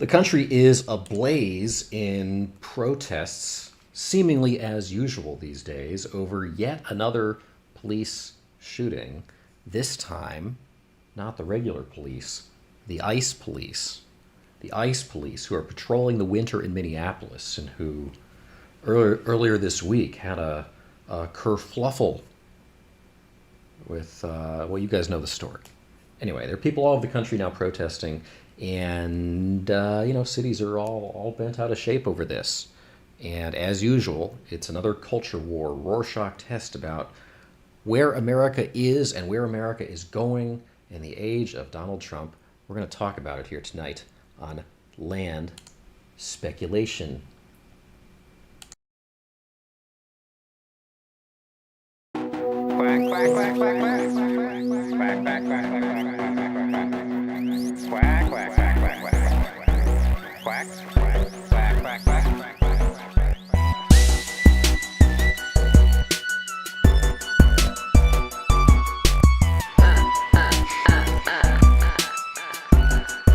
The country is ablaze in protests, seemingly as usual these days, over yet another police shooting. This time, not the regular police, the ICE police. The ICE police who are patrolling the winter in Minneapolis and who earlier this week had a kerfluffle with, well, you guys know the story. Anyway, there are people all over the country now protesting, and cities are all bent out of shape over this. And as usual, it's another culture war, Rorschach test about where America is and where America is going in the age of Donald Trump. We're going to talk about it here tonight on Land Speculation. Quack, quack, quack, quack, quack. Quack, quack, quack, quack, quack, quack, quack, quack. Quack, quack, quack, quack, quack, quack.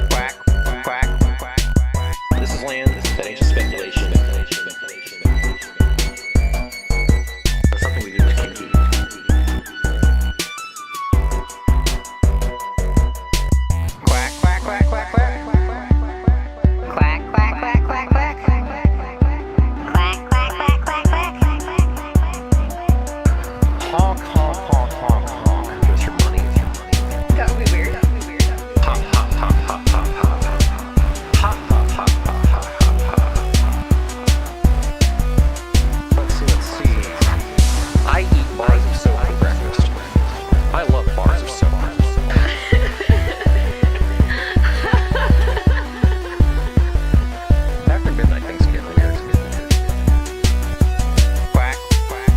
Quack, quack, quack, quack, quack. This is Land, this is Financial Speculation. That's something we do with Kinky. Quack, quack, quack, quack, quack. Quack, quack, quack, quack, quack. Quack, quack, quack, quack, quack. Honk, honk, honk, honk, honk. Where's your money? That would be weird. Ha, ha, ha, ha, ha, ha. Ha, ha, ha, ha, ha, ha. Let's see. I eat bars of soap for breakfast. I love bars of soap. After midnight, things get weird. Quack, quack.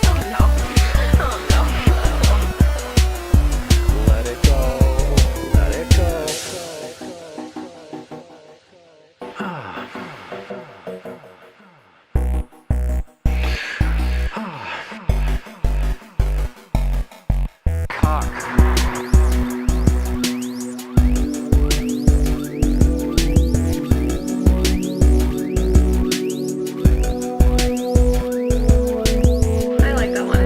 Oh no. Oh no. Let it go. Let it go. Cock. I like that one.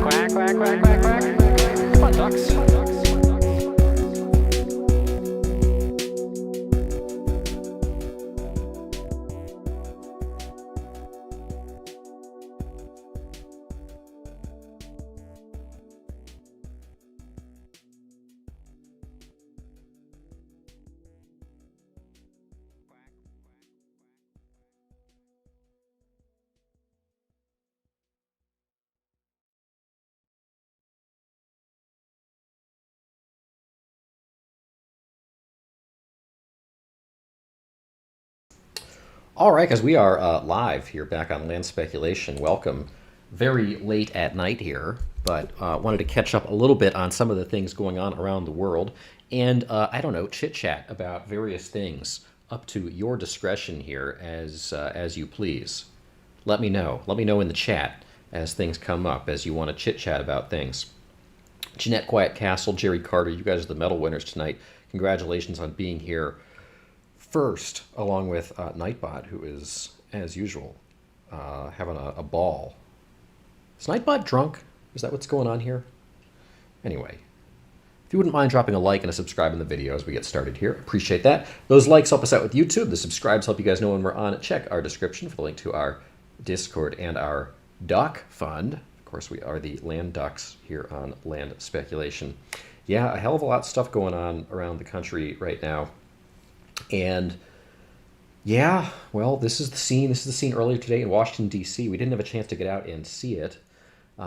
Quack, quack, quack, quack, quack, quack, quack, quack, quack, quack, quack. Come on, ducks. All right, guys, we are live here back on Land Speculation. Welcome. Very late at night here, but wanted to catch up a little bit on some of the things going on around the world and, I don't know, chit-chat about various things up to your discretion here as you please. Let me know. Let me know in the chat as things come up, as you want to chit-chat about things. Jeanette Quiet Castle, Jerry Carter, you guys are the medal winners tonight. Congratulations on being here first, along with Nightbot, who is, as usual, having a ball. Is Nightbot drunk? Is that what's going on here? Anyway, if you wouldn't mind dropping a like and a subscribe in the video as we get started here, appreciate that. Those likes help us out with YouTube. The subscribes help you guys know when we're on. Check our description for the link to our Discord and our Duck Fund. Of course, we are the Land Ducks here on Land Speculation. Yeah, a hell of a lot of stuff going on around the country right now. And yeah, well, this is the scene. This is the scene earlier today in Washington, D.C. We didn't have a chance to get out and see it.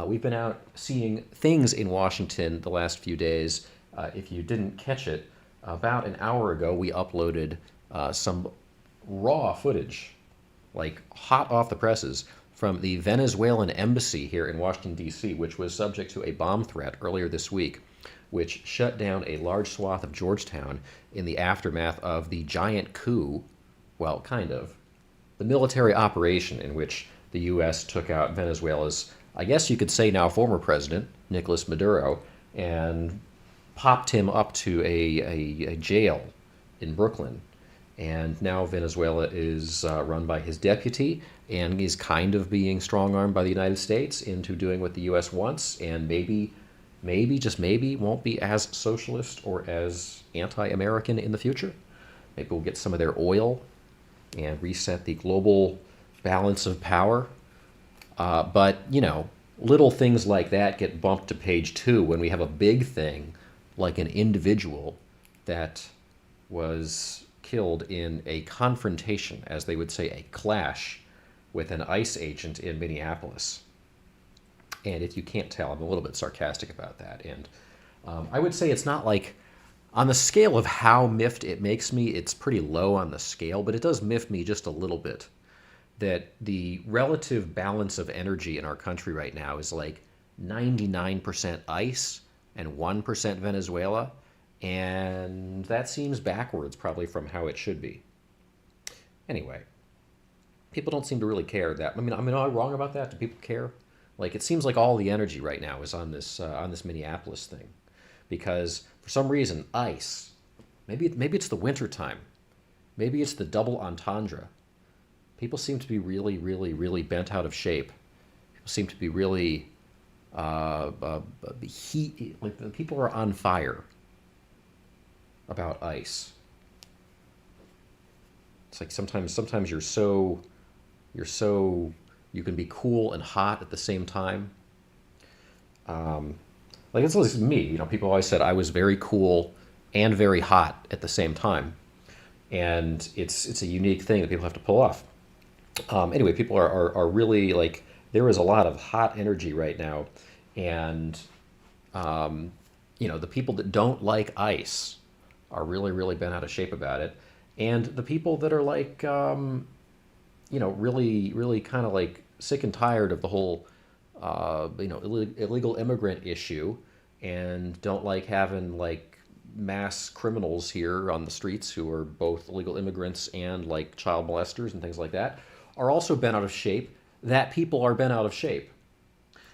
We've been out seeing things in Washington the last few days. If you didn't catch it, about an hour ago, we uploaded some raw footage, like hot off the presses, from the Venezuelan embassy here in Washington, D.C., which was subject to a bomb threat earlier this week, which shut down a large swath of Georgetown in the aftermath of the giant coup, well, kind of, the military operation in which the U.S. took out Venezuela's, I guess you could say now former president, Nicolas Maduro, and popped him up to a jail in Brooklyn. And now Venezuela is run by his deputy, and he's kind of being strong-armed by the United States into doing what the U.S. wants, and maybe, just maybe, won't be as socialist or as anti-American in the future. Maybe we'll get some of their oil and reset the global balance of power. But, little things like that get bumped to page 2 when we have a big thing like an individual that was killed in a confrontation, as they would say, a clash with an ICE agent in Minneapolis. And if you can't tell, I'm a little bit sarcastic about that. And I would say it's not like, on the scale of how miffed it makes me, it's pretty low on the scale, but it does miff me just a little bit that the relative balance of energy in our country right now is like 99% ICE and 1% Venezuela. And that seems backwards probably from how it should be. Anyway, people don't seem to really care that. Am I wrong about that? Do people care? Like, it seems like all the energy right now is on this Minneapolis thing, because for some reason ICE, maybe it's the winter time, maybe it's the double entendre. People seem to be really, really, really bent out of shape. People seem to be really like people are on fire about ICE. It's like sometimes you're so you can be cool and hot at the same time. Like, it's like me, people always said I was very cool and very hot at the same time, and it's a unique thing that people have to pull off. Anyway, people are really, like, there is a lot of hot energy right now, and the people that don't like ICE are really, really bent out of shape about it, and the people that are like really, really kind of like sick and tired of the whole illegal immigrant issue, and don't like having like mass criminals here on the streets who are both illegal immigrants and like child molesters and things like that, are also bent out of shape. That people are bent out of shape,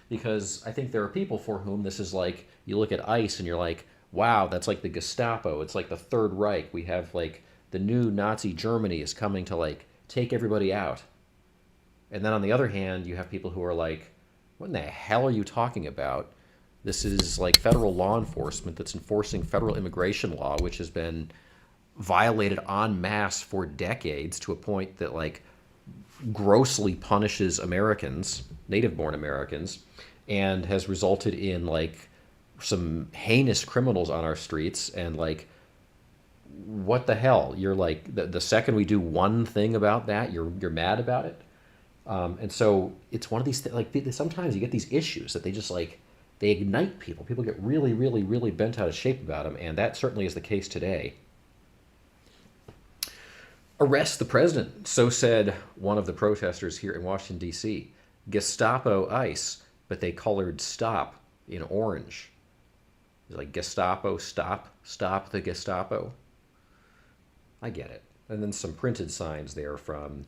because I think there are people for whom this is like, you look at ICE and you're like, wow, that's like the Gestapo. It's like the Third Reich. We have like the new Nazi Germany is coming to like take everybody out. And then on the other hand, you have people who are like, what in the hell are you talking about? This is like federal law enforcement that's enforcing federal immigration law, which has been violated en masse for decades, to a point that like grossly punishes Americans, native-born Americans, and has resulted in like some heinous criminals on our streets. And like, what the hell? You're like, the second we do one thing about that, you're mad about it. And so it's one of these like, sometimes you get these issues that they just like, they ignite people. People get really, really, really bent out of shape about them, and that certainly is the case today. Arrest the president, so said one of the protesters here in Washington, D.C. Gestapo ICE, but they colored stop in orange. It's like, Gestapo, stop the Gestapo. I get it. And then some printed signs there from,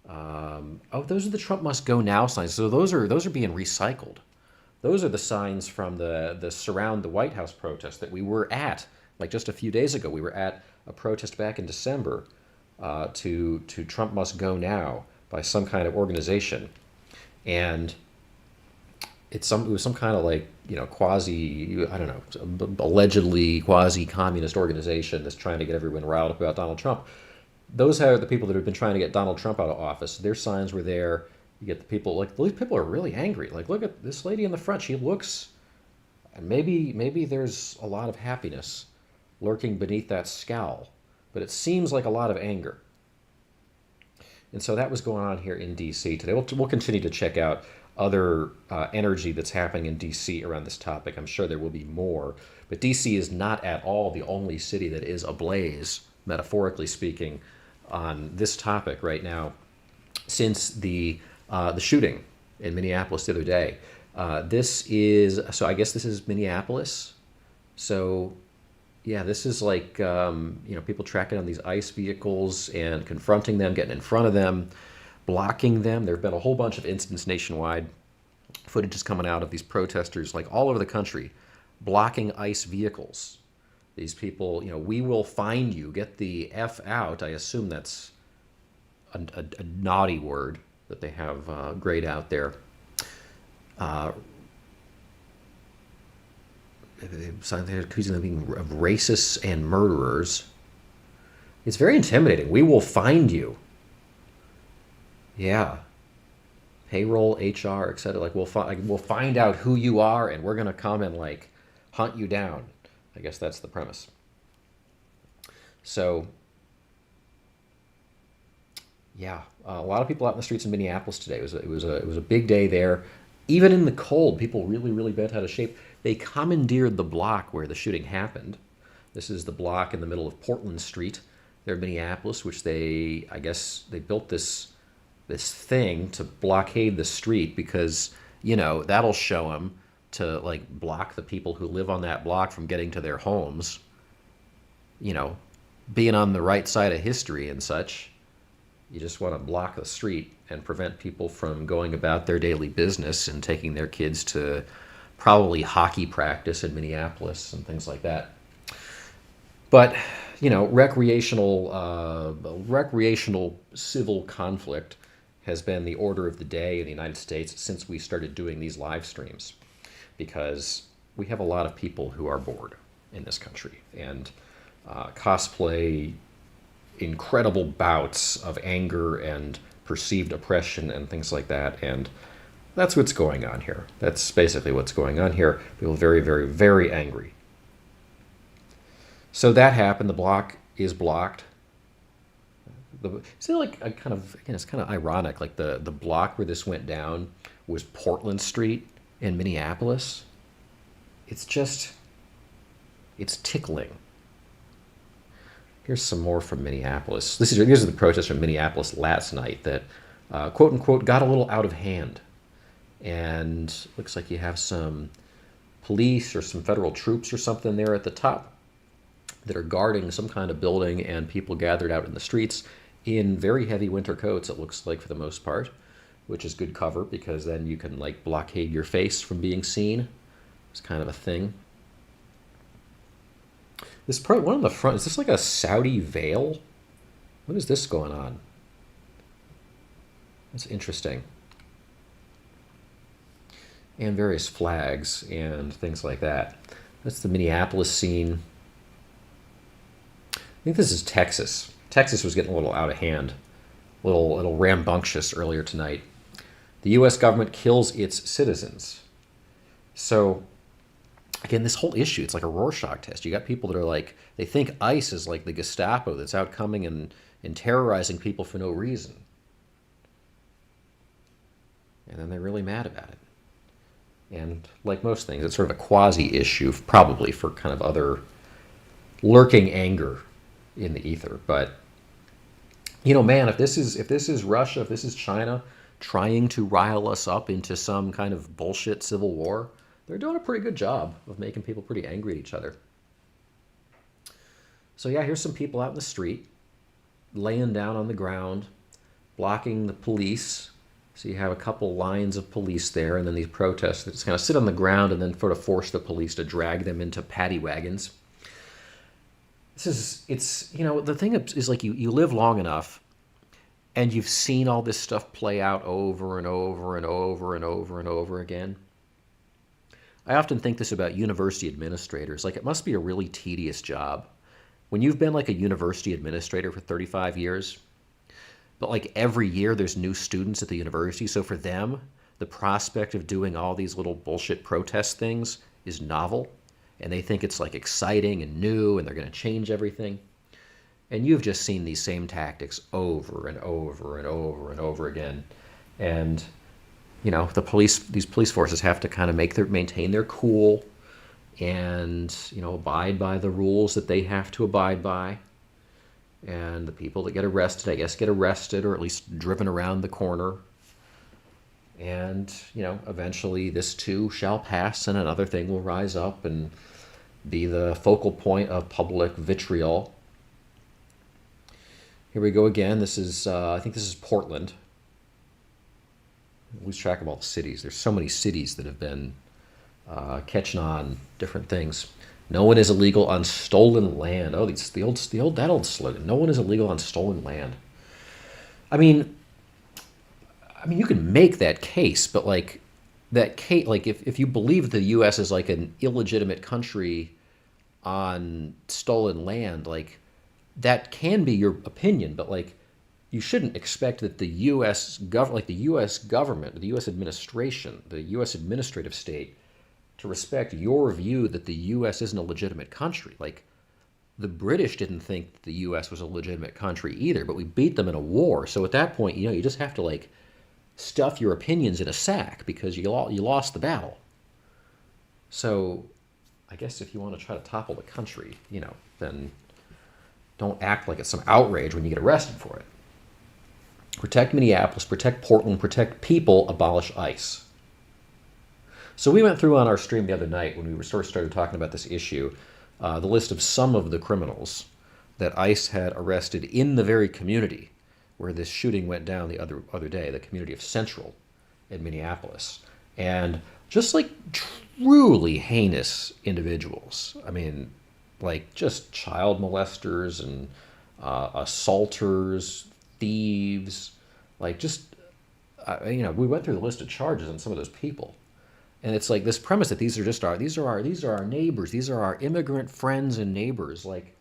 those are the Trump must go now signs. So those are being recycled. Those are the signs from the Surround the White House protest that we were at, like just a few days ago. We were at a protest back in December to Trump must go now by some kind of organization. And it was some kind of like, quasi, I don't know, allegedly quasi-communist organization that's trying to get everyone riled up about Donald Trump. Those are the people that have been trying to get Donald Trump out of office. Their signs were there. You get the people, like, these people are really angry. Like, look at this lady in the front. She looks, and maybe there's a lot of happiness lurking beneath that scowl, but it seems like a lot of anger. And so that was going on here in D.C. today. We'll continue to check out other energy that's happening in D.C. around this topic. I'm sure there will be more. But D.C. is not at all the only city that is ablaze, metaphorically speaking, on this topic right now. Since the The shooting in Minneapolis the other day. So I guess this is Minneapolis. So yeah, this is like, people tracking down these ICE vehicles and confronting them, getting in front of them, blocking them. There have been a whole bunch of incidents nationwide. Footage is coming out of these protesters, like all over the country, blocking ICE vehicles. These people, we will find you, get the F out. I assume that's a naughty word that they have grayed out there. They're accusing them of being racists and murderers. It's very intimidating. We will find you. Yeah. Payroll, HR, etc. Like we'll find out who you are, and we're gonna come and like hunt you down. I guess that's the premise. So, yeah, a lot of people out in the streets in Minneapolis today. It was a big day there. Even in the cold, people really, really bent out of shape. They commandeered the block where the shooting happened. This is the block in the middle of Portland Street there in Minneapolis, which I guess they built this thing to blockade the street because, that'll show them to like block the people who live on that block from getting to their homes, being on the right side of history and such. You just want to block the street and prevent people from going about their daily business and taking their kids to probably hockey practice in Minneapolis and things like that. But, recreational civil conflict has been the order of the day in the United States since we started doing these live streams, because we have a lot of people who are bored in this country and cosplay incredible bouts of anger and perceived oppression and things like that. And that's what's going on here. That's basically what's going on here. People are very, very, very angry. So that happened. The block is blocked. It's kind of ironic. Like the block where this went down was Portland Street in Minneapolis. It's tickling. Here's some more from Minneapolis. These are the protests from Minneapolis last night that, quote unquote, got a little out of hand. And looks like you have some police or some federal troops or something there at the top that are guarding some kind of building, and people gathered out in the streets in very heavy winter coats, it looks like, for the most part, which is good cover because then you can like blockade your face from being seen. It's kind of a thing. One on the front, is this like a Saudi veil? What is this going on? That's interesting. And various flags and things like that. That's the Minneapolis scene. I think this is Texas. Texas was getting a little out of hand, a little rambunctious earlier tonight. The U.S. government kills its citizens. So, again, this whole issue, it's like a Rorschach test. You got people that are like, they think ICE is like the Gestapo that's out coming and terrorizing people for no reason. And then they're really mad about it. And like most things, it's sort of a quasi-issue, probably, for kind of other lurking anger in the ether. But, man, if this is Russia, if this is China trying to rile us up into some kind of bullshit civil war, they're doing a pretty good job of making people pretty angry at each other. So yeah, here's some people out in the street, laying down on the ground, blocking the police. So you have a couple lines of police there, and then these protests that just kind of sit on the ground and then sort of force the police to drag them into paddy wagons. The thing is like you live long enough and you've seen all this stuff play out over and over and over and over and over again. I often think this about university administrators. Like, it must be a really tedious job. When you've been like a university administrator for 35 years, but like every year there's new students at the university. So for them, the prospect of doing all these little bullshit protest things is novel. And they think it's like exciting and new and they're going to change everything. And you've just seen these same tactics over and over and over and over again. And, these police forces have to kind of maintain their cool and, abide by the rules that they have to abide by. And the people that get arrested, I guess, get arrested or at least driven around the corner. And, eventually this too shall pass and another thing will rise up and be the focal point of public vitriol. Here we go again. This is, I think this is Portland. I lose track of all the cities. There's so many cities that have been catching on different things. No one is illegal on stolen land. Oh, that old slogan. No one is illegal on stolen land. I mean, you can make that case, but like that case, like if you believe the U.S. is like an illegitimate country on stolen land, like that can be your opinion, but like you shouldn't expect that the U.S. government, like the U.S. government, the U.S. administration, the U.S. administrative state, to respect your view that the U.S. isn't a legitimate country. Like the British didn't think that the U.S. was a legitimate country either, but we beat them in a war. So at that point, you just have to like stuff your opinions in a sack because you lost the battle. So I guess if you want to try to topple the country, then don't act like it's some outrage when you get arrested for it. Protect Minneapolis, protect Portland, protect people, abolish ICE. So we went through on our stream the other night when we started talking about this issue, the list of some of the criminals that ICE had arrested in the very community where this shooting went down the other day, the community of Central in Minneapolis. And just like truly heinous individuals. I mean, like just child molesters and assaulters, thieves, like just, we went through the list of charges on some of those people. And it's like this premise that these are our neighbors, these are our immigrant friends and neighbors. Like,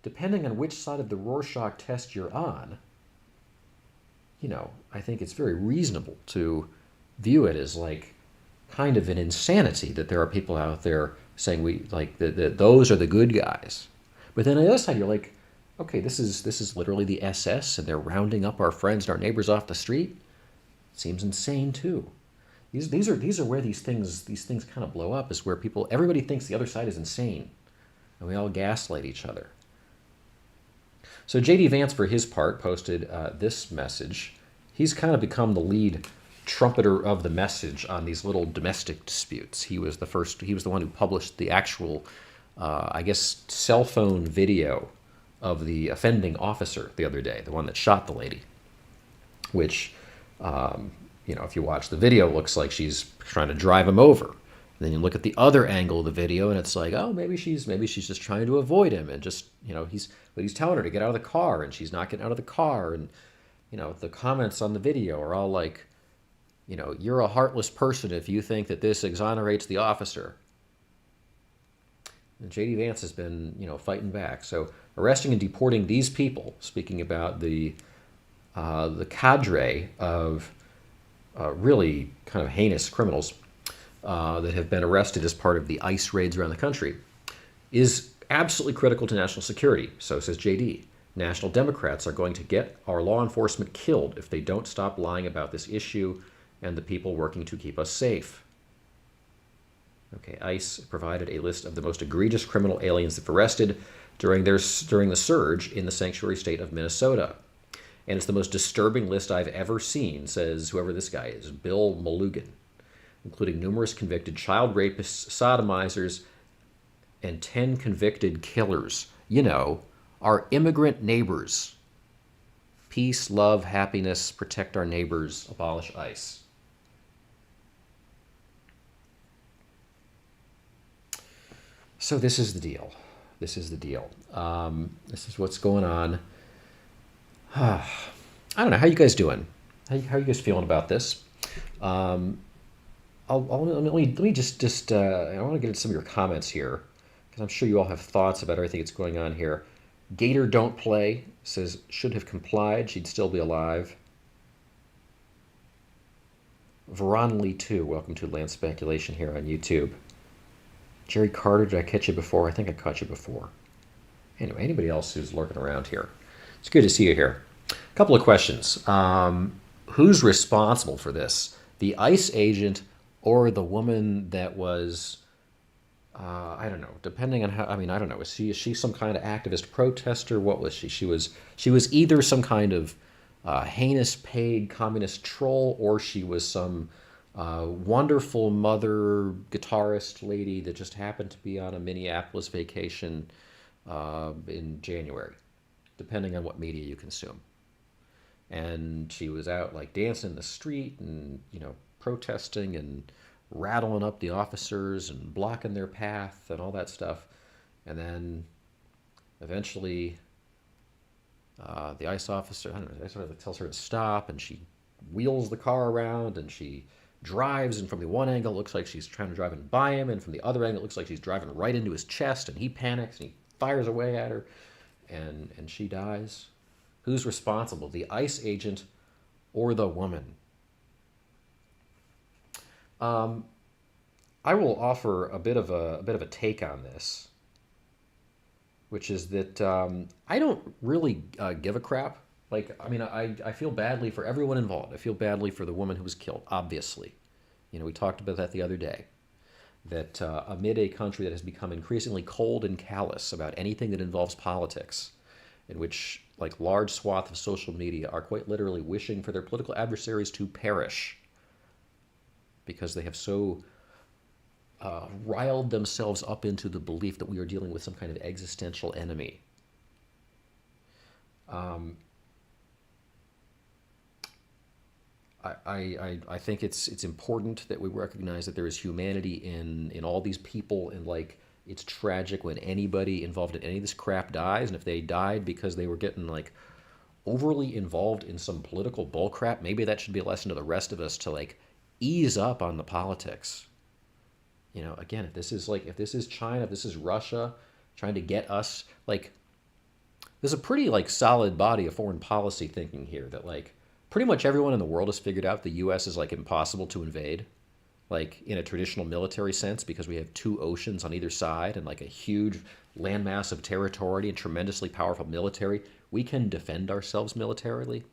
depending on which side of the Rorschach test you're on, I think it's very reasonable to view it as like kind of an insanity that there are people out there saying that those are the good guys. But then on the other side, you're like, okay, this is literally the SS, and they're rounding up our friends and our neighbors off the street. Seems insane too. These are where these things kind of blow up, is where everybody thinks the other side is insane, and we all gaslight each other. So J.D. Vance, for his part, posted this message. He's kind of become the lead trumpeter of the message on these little domestic disputes. He was the one who published the actual, cell phone video of the offending officer the other day, the one that shot the lady, which, if you watch the video, it looks like she's trying to drive him over. And then you look at the other angle of the video, and it's like, oh, maybe she's just trying to avoid him, and just, he's telling her to get out of the car, and she's not getting out of the car, and, the comments on the video are all like, you're a heartless person if you think that this exonerates the officer. And J.D. Vance has been, fighting back. So arresting and deporting these people, speaking about the cadre of really kind of heinous criminals that have been arrested as part of the ICE raids around the country, is absolutely critical to national security. So says JD. National Democrats are going to get our law enforcement killed if they don't stop lying about this issue and the people working to keep us safe. Okay, ICE provided a list of the most egregious criminal aliens they've arrested during the surge in the sanctuary state of Minnesota. And it's the most disturbing list I've ever seen, says whoever this guy is, Bill Mulligan, including numerous convicted child rapists, sodomizers, and 10 convicted killers. Our immigrant neighbors. Peace, love, happiness, protect our neighbors, abolish ICE. So this is the deal. This is what's going on. I don't know. How you guys doing? How are you guys feeling about this? Let me just I want to get into some of your comments here, because I'm sure you all have thoughts about everything that's going on here. Gator Don't Play says, should have complied. She'd still be alive. Veron Lee 2, welcome to Land Speculation here on YouTube. Jerry Carter, did I catch you before? I think I caught you before. Anyway, anybody else who's lurking around here? It's good to see you here. A couple of questions. Who's responsible for this? The ICE agent or the woman that was, I don't know, depending on how, I don't know, is she some kind of activist protester? What was she? She was either some kind of heinous paid communist troll, or she was some wonderful mother guitarist lady that just happened to be on a Minneapolis vacation in January, depending on what media you consume. And she was out like dancing in the street and, protesting and rattling up the officers and blocking their path and all that stuff. And then eventually the ICE officer, I don't know, the ICE officer tells her to stop, and she wheels the car around and she drives, and from the one angle it looks like she's trying to drive in by him, and from the other angle it looks like she's driving right into his chest, and he panics and he fires away at her, and she dies. Who's responsible, the ICE agent or the woman? I will offer a bit of a take on this, which is that I don't really give a crap. Like, I mean, I feel badly for everyone involved. I feel badly for the woman who was killed, obviously. We talked about that the other day. That amid a country that has become increasingly cold and callous about anything that involves politics, in which like large swaths of social media are quite literally wishing for their political adversaries to perish because they have so riled themselves up into the belief that we are dealing with some kind of existential enemy. I think it's important that we recognize that there is humanity in all these people, and like it's tragic when anybody involved in any of this crap dies, and if they died because they were getting like overly involved in some political bullcrap, maybe that should be a lesson to the rest of us to like ease up on the politics. Again, if this is China, if this is Russia trying to get us, like, there's a pretty like solid body of foreign policy thinking here that like pretty much everyone in the world has figured out the US is like impossible to invade, like in a traditional military sense, because we have two oceans on either side and like a huge landmass of territory and tremendously powerful military. We can defend ourselves militarily.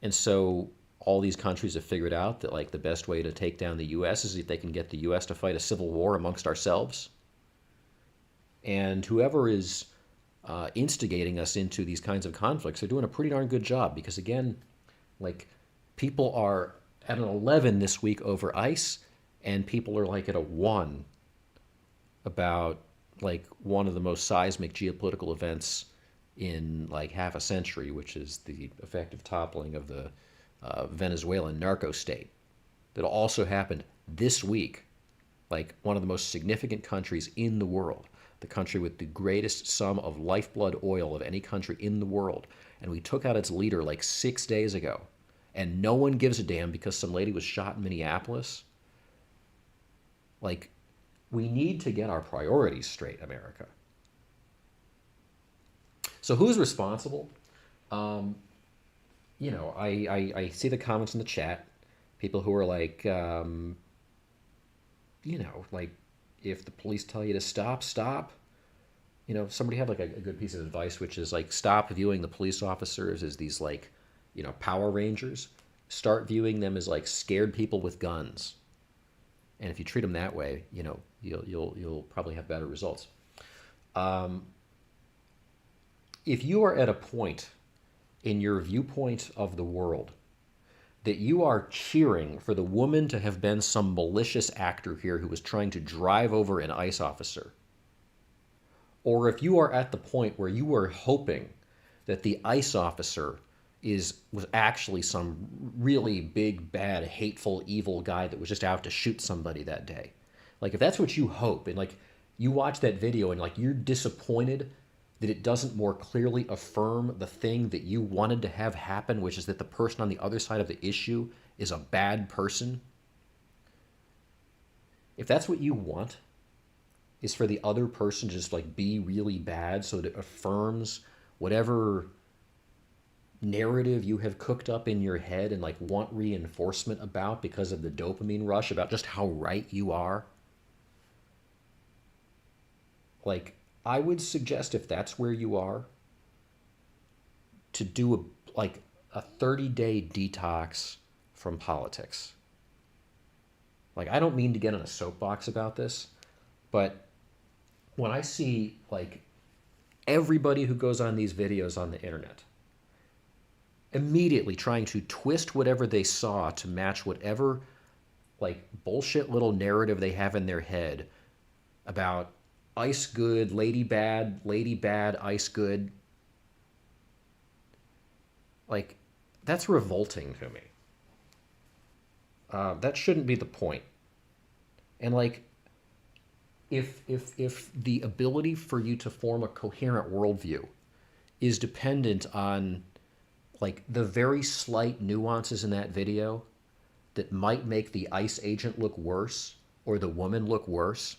And so all these countries have figured out that like the best way to take down the US is if they can get the US to fight a civil war amongst ourselves. And whoever is instigating us into these kinds of conflicts, they're doing a pretty darn good job, because again, like, people are at an 11 this week over ICE, and people are like at a 1 about like one of the most seismic geopolitical events in like half a century, which is the effective toppling of the Venezuelan narco state that also happened this week. Like one of the most significant countries in the world, the country with the greatest sum of lifeblood oil of any country in the world. And we took out its leader like 6 days ago. And no one gives a damn because some lady was shot in Minneapolis. Like, we need to get our priorities straight, America. So who's responsible? I see the comments in the chat. People who are like, like, if the police tell you to stop, stop. Somebody had like a good piece of advice, which is like, stop viewing the police officers as these like, Power Rangers. Start viewing them as like scared people with guns. And if you treat them that way, you'll probably have better results. If you are at a point in your viewpoint of the world that you are cheering for the woman to have been some malicious actor here who was trying to drive over an ICE officer, or if you are at the point where you are hoping that the ICE officer was actually some really big, bad, hateful, evil guy that was just out to shoot somebody that day. Like, if that's what you hope, and like you watch that video and like you're disappointed that it doesn't more clearly affirm the thing that you wanted to have happen, which is that the person on the other side of the issue is a bad person. If that's what you want, is for the other person to just like be really bad so that it affirms whatever narrative you have cooked up in your head and like want reinforcement about because of the dopamine rush about just how right you are. Like, I would suggest, if that's where you are, to do a 30-day detox from politics. Like, I don't mean to get on a soapbox about this, but when I see like everybody who goes on these videos on the internet immediately trying to twist whatever they saw to match whatever like bullshit little narrative they have in their head about ice good, lady bad, ice good. Like, that's revolting to me. That shouldn't be the point. And like, if the ability for you to form a coherent worldview is dependent on like the very slight nuances in that video that might make the ICE agent look worse or the woman look worse,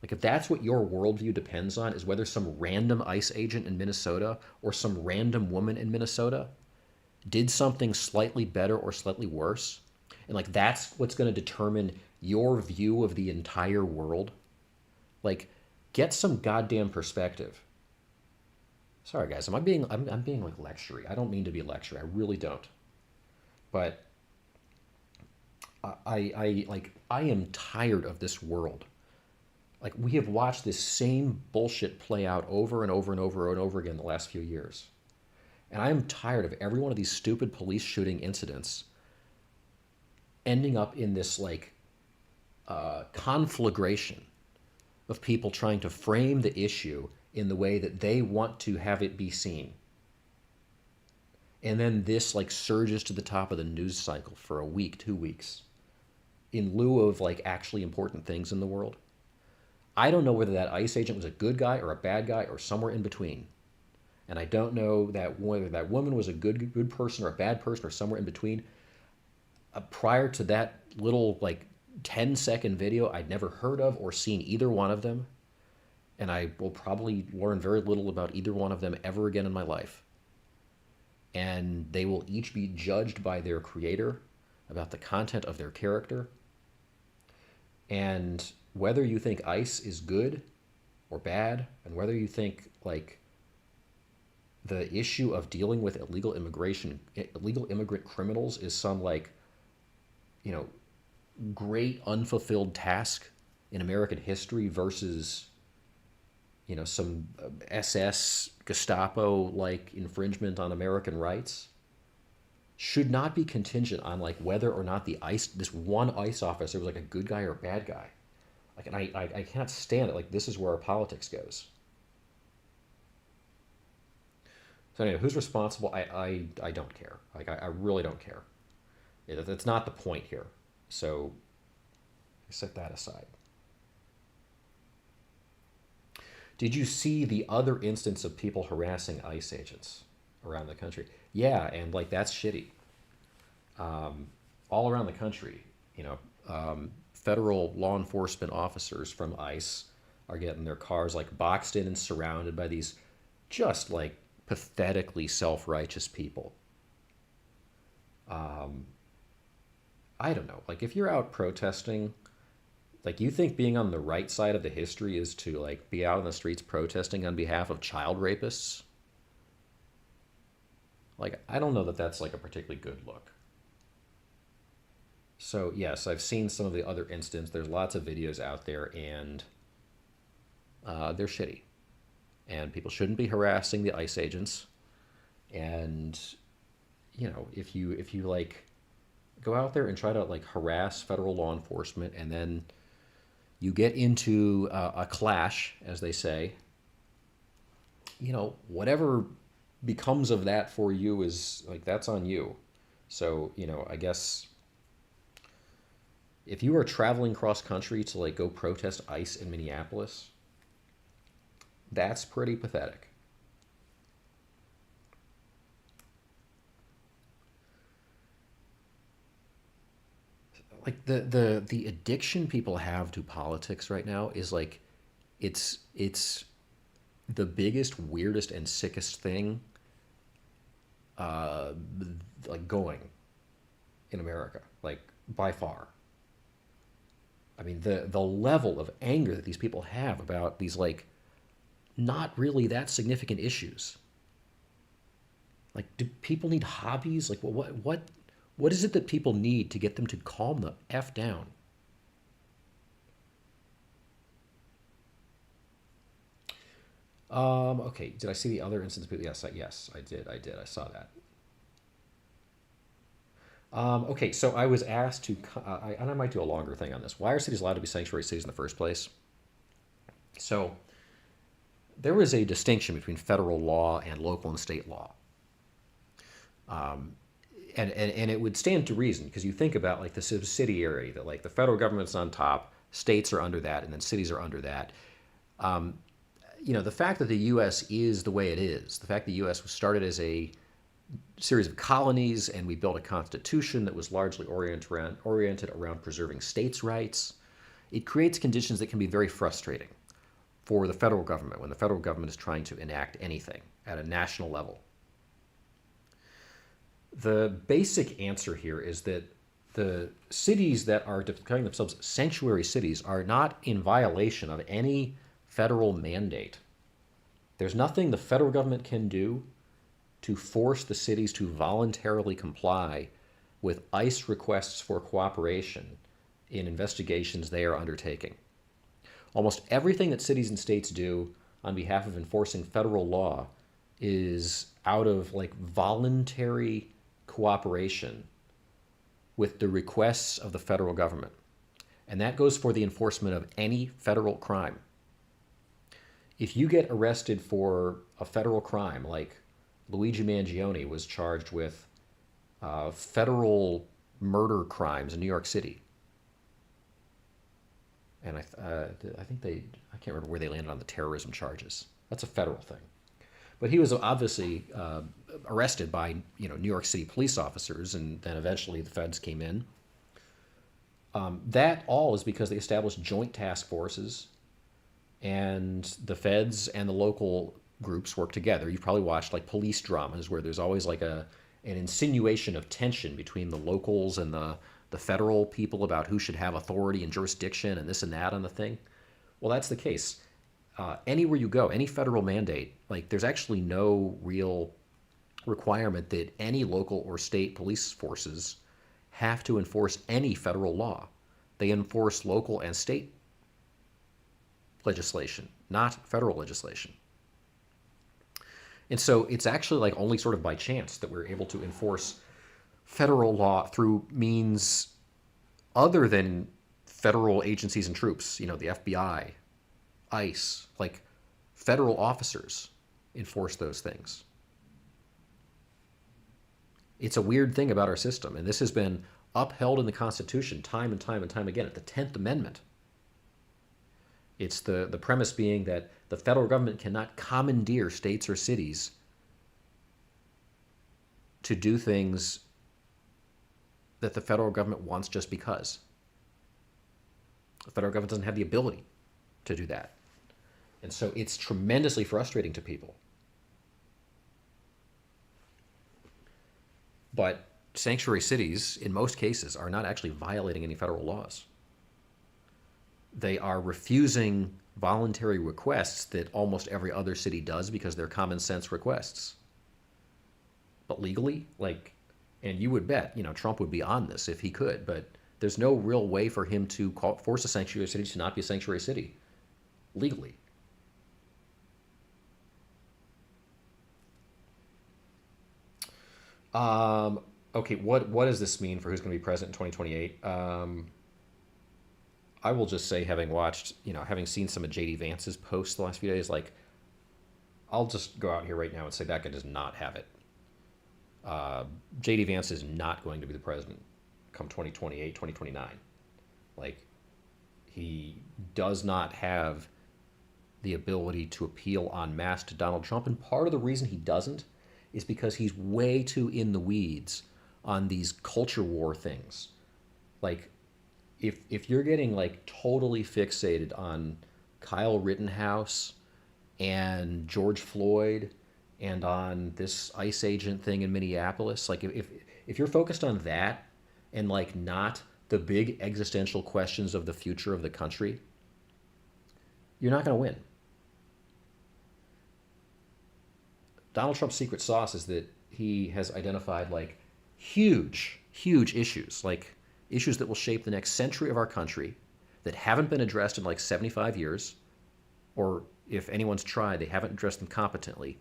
like if that's what your worldview depends on, is whether some random ICE agent in Minnesota or some random woman in Minnesota did something slightly better or slightly worse, and like that's what's going to determine your view of the entire world, like get some goddamn perspective. Sorry guys, am I being I'm being like lectury. I don't mean to be lectury. I really don't. But I am tired of this world. Like we have watched this same bullshit play out over and over and over and over again the last few years. And I am tired of every one of these stupid police shooting incidents ending up in this like conflagration of people trying to frame the issue in the way that they want to have it be seen. And then this like surges to the top of the news cycle for a week, 2 weeks, in lieu of like actually important things in the world. I don't know whether that ICE agent was a good guy or a bad guy or somewhere in between. And I don't know that whether that woman was a good person or a bad person or somewhere in between. Prior to that little like 10-second video, I'd never heard of or seen either one of them. And I will probably learn very little about either one of them ever again in my life. And they will each be judged by their creator about the content of their character. And whether you think ICE is good or bad, and whether you think like the issue of dealing with illegal immigrant criminals is some like, you know, great unfulfilled task in American history versus, you know, some SS Gestapo like infringement on American rights, should not be contingent on like whether or not the ICE, this one ICE officer was like a good guy or a bad guy. Like, and I can't stand it. Like, this is where our politics goes. So anyway, who's responsible? I don't care. Like, I really don't care. That's not the point here. So set that aside. Did you see the other instance of people harassing ICE agents around the country? Yeah, and like that's shitty. All around the country, you know, federal law enforcement officers from ICE are getting their cars like boxed in and surrounded by these just like pathetically self-righteous people. I don't know. Like if you're out protesting, like you think being on the right side of the history is to like be out in the streets protesting on behalf of child rapists? Like I don't know that that's like a particularly good look. So yes, I've seen some of the other instances. There's lots of videos out there, and they're shitty. And people shouldn't be harassing the ICE agents. And you know, if you like go out there and try to like harass federal law enforcement, and then you get into a clash, as they say, you know, whatever becomes of that for you is like that's on you. So you know, I guess if you are traveling cross country to like go protest ICE in Minneapolis, that's pretty pathetic. Like the addiction people have to politics right now is like it's the biggest, weirdest, and sickest thing uh, like going in America, like by far. I mean, the level of anger that these people have about these like not really that significant issues. Like, do people need hobbies? Like, what is it that people need to get them to calm the f down? Okay, did I see the other instance? Yes, yes, I did. I saw that. Okay, so I was asked to, and I might do a longer thing on this. Why are cities allowed to be sanctuary cities in the first place? So there is a distinction between federal law and local and state law. And it would stand to reason because you think about like the subsidiary that like the federal government's on top, states are under that, and then cities are under that. The fact that the U.S. is the way it is, the fact the U.S. was started as a series of colonies and we built a constitution that was largely oriented around preserving states' rights, it creates conditions that can be very frustrating for the federal government when the federal government is trying to enact anything at a national level. The basic answer here is that the cities that are declaring themselves sanctuary cities are not in violation of any federal mandate. There's nothing the federal government can do to force the cities to voluntarily comply with ICE requests for cooperation in investigations they are undertaking. Almost everything that cities and states do on behalf of enforcing federal law is out of like voluntary cooperation with the requests of the federal government. And that goes for the enforcement of any federal crime. If you get arrested for a federal crime, like Luigi Mangione was charged with federal murder crimes in New York City, and I can't remember where they landed on the terrorism charges. That's a federal thing. But he was obviously arrested by New York City police officers, and then eventually the feds came in. That all is because they established joint task forces, and the feds and the local groups work together. You've probably watched like police dramas where there's always like an insinuation of tension between the locals and the federal people about who should have authority and jurisdiction and this and that on the thing. Well, that's the case. Anywhere you go, any federal mandate, like there's actually no real requirement that any local or state police forces have to enforce any federal law. They enforce local and state legislation, not federal legislation. And so it's actually like only sort of by chance that we're able to enforce federal law through means other than federal agencies and troops, the FBI, ICE, like federal officers enforce those things. It's a weird thing about our system, and this has been upheld in the Constitution time and time and time again at the 10th Amendment. It's the premise being that the federal government cannot commandeer states or cities to do things that the federal government wants just because. The federal government doesn't have the ability to do that. And so it's tremendously frustrating to people. But sanctuary cities, in most cases, are not actually violating any federal laws. They are refusing voluntary requests that almost every other city does because they're common sense requests. But legally, and you would bet, Trump would be on this if he could, but there's no real way for him to force a sanctuary city to not be a sanctuary city legally. Okay, what does this mean for who's going to be president in 2028? I will just say, having seen some of JD Vance's posts the last few days, I'll just go out here right now and say that guy does not have it. JD Vance is not going to be the president come 2028, 2029. He does not have the ability to appeal en masse to Donald Trump, and part of the reason he doesn't is because he's way too in the weeds on these culture war things. If you're getting totally fixated on Kyle Rittenhouse and George Floyd and on this ICE agent thing in Minneapolis, if you're focused on that and not the big existential questions of the future of the country, you're not going to win. Donald Trump's secret sauce is that he has identified huge issues, issues that will shape the next century of our country that haven't been addressed in 75 years, or if anyone's tried, they haven't addressed them competently.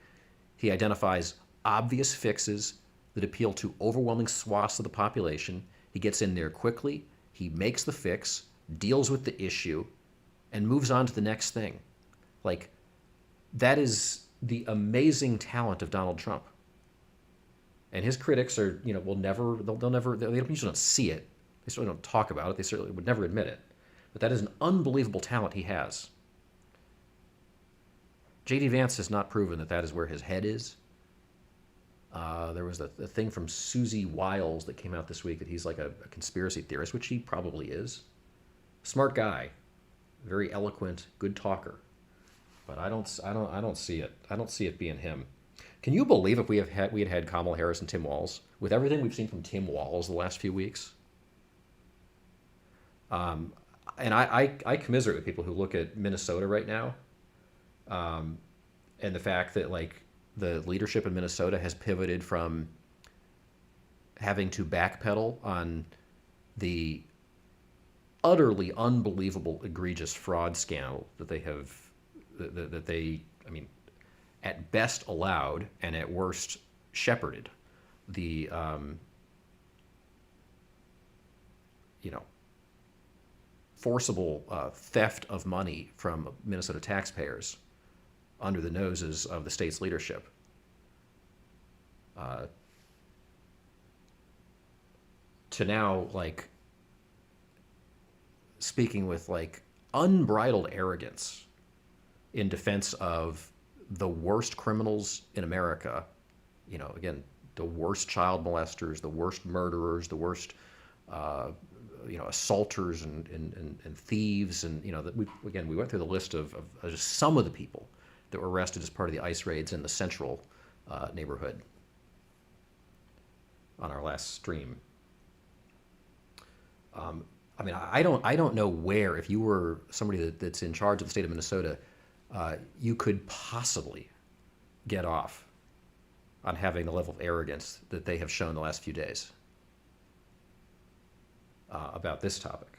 He identifies obvious fixes that appeal to overwhelming swaths of the population. He gets in there quickly, he makes the fix, deals with the issue, and moves on to the next thing. Like, that is the amazing talent of Donald Trump. And his critics are, will never, they'll never, they usually don't see it. They certainly don't talk about it. They certainly would never admit it. But that is an unbelievable talent he has. J.D. Vance has not proven that that is where his head is. There was a thing from Susie Wiles that came out this week that he's like a conspiracy theorist, which he probably is. Smart guy, very eloquent, good talker. But I don't see it. I don't see it being him. Can you believe if we had had Kamala Harris and Tim Walz with everything we've seen from Tim Walz the last few weeks? And I commiserate with people who look at Minnesota right now, and the fact that like the leadership in Minnesota has pivoted from having to backpedal on the utterly unbelievable, egregious fraud scandal that they have, I mean, at best allowed and at worst shepherded the, forcible theft of money from Minnesota taxpayers under the noses of the state's leadership. To now, like, speaking with, like, unbridled arrogance in defense of the worst criminals in America, again, the worst child molesters, the worst murderers, the worst, assaulters and thieves. And, we went through the list of just some of the people that were arrested as part of the ICE raids in the central neighborhood on our last stream. I don't know where, if you were somebody that's in charge of the state of Minnesota, you could possibly get off on having the level of arrogance that they have shown the last few days about this topic.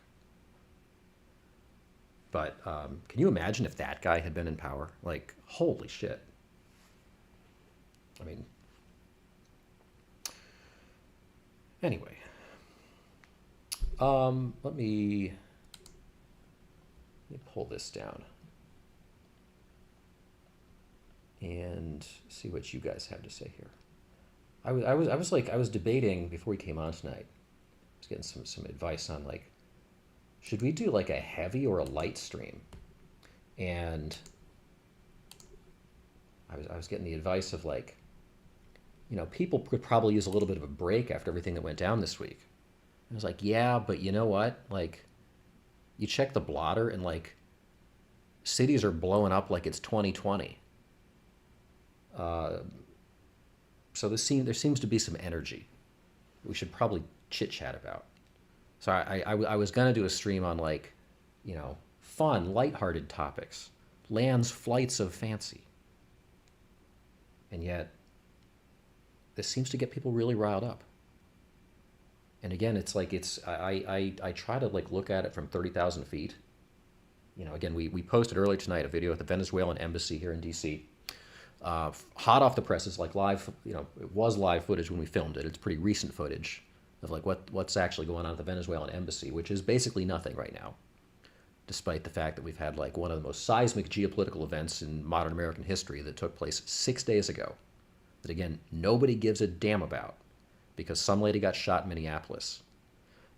But can you imagine if that guy had been in power? Like, holy shit. I mean, anyway. Let me pull this down and see what you guys have to say here. I was debating before we came on tonight. I was getting some advice on, like, should we do like a heavy or a light stream? And I was getting the advice of, like, people could probably use a little bit of a break after everything that went down this week. I was like, yeah, but you know what? Like, you check the blotter and, like, cities are blowing up like it's 2020. So there seems to be some energy we should probably chit-chat about. So I was going to do a stream on, like, fun, lighthearted topics. Land's flights of fancy. And yet, this seems to get people really riled up. And again, it's like, I try to, like, look at it from 30,000 feet. Again, we posted earlier tonight a video at the Venezuelan embassy here in D.C. Hot off the presses, like live, it was live footage when we filmed it. It's pretty recent footage of, like, what's actually going on at the Venezuelan embassy, which is basically nothing right now, despite the fact that we've had, like, one of the most seismic geopolitical events in modern American history that took place 6 days ago, that, again, nobody gives a damn about, because some lady got shot in Minneapolis.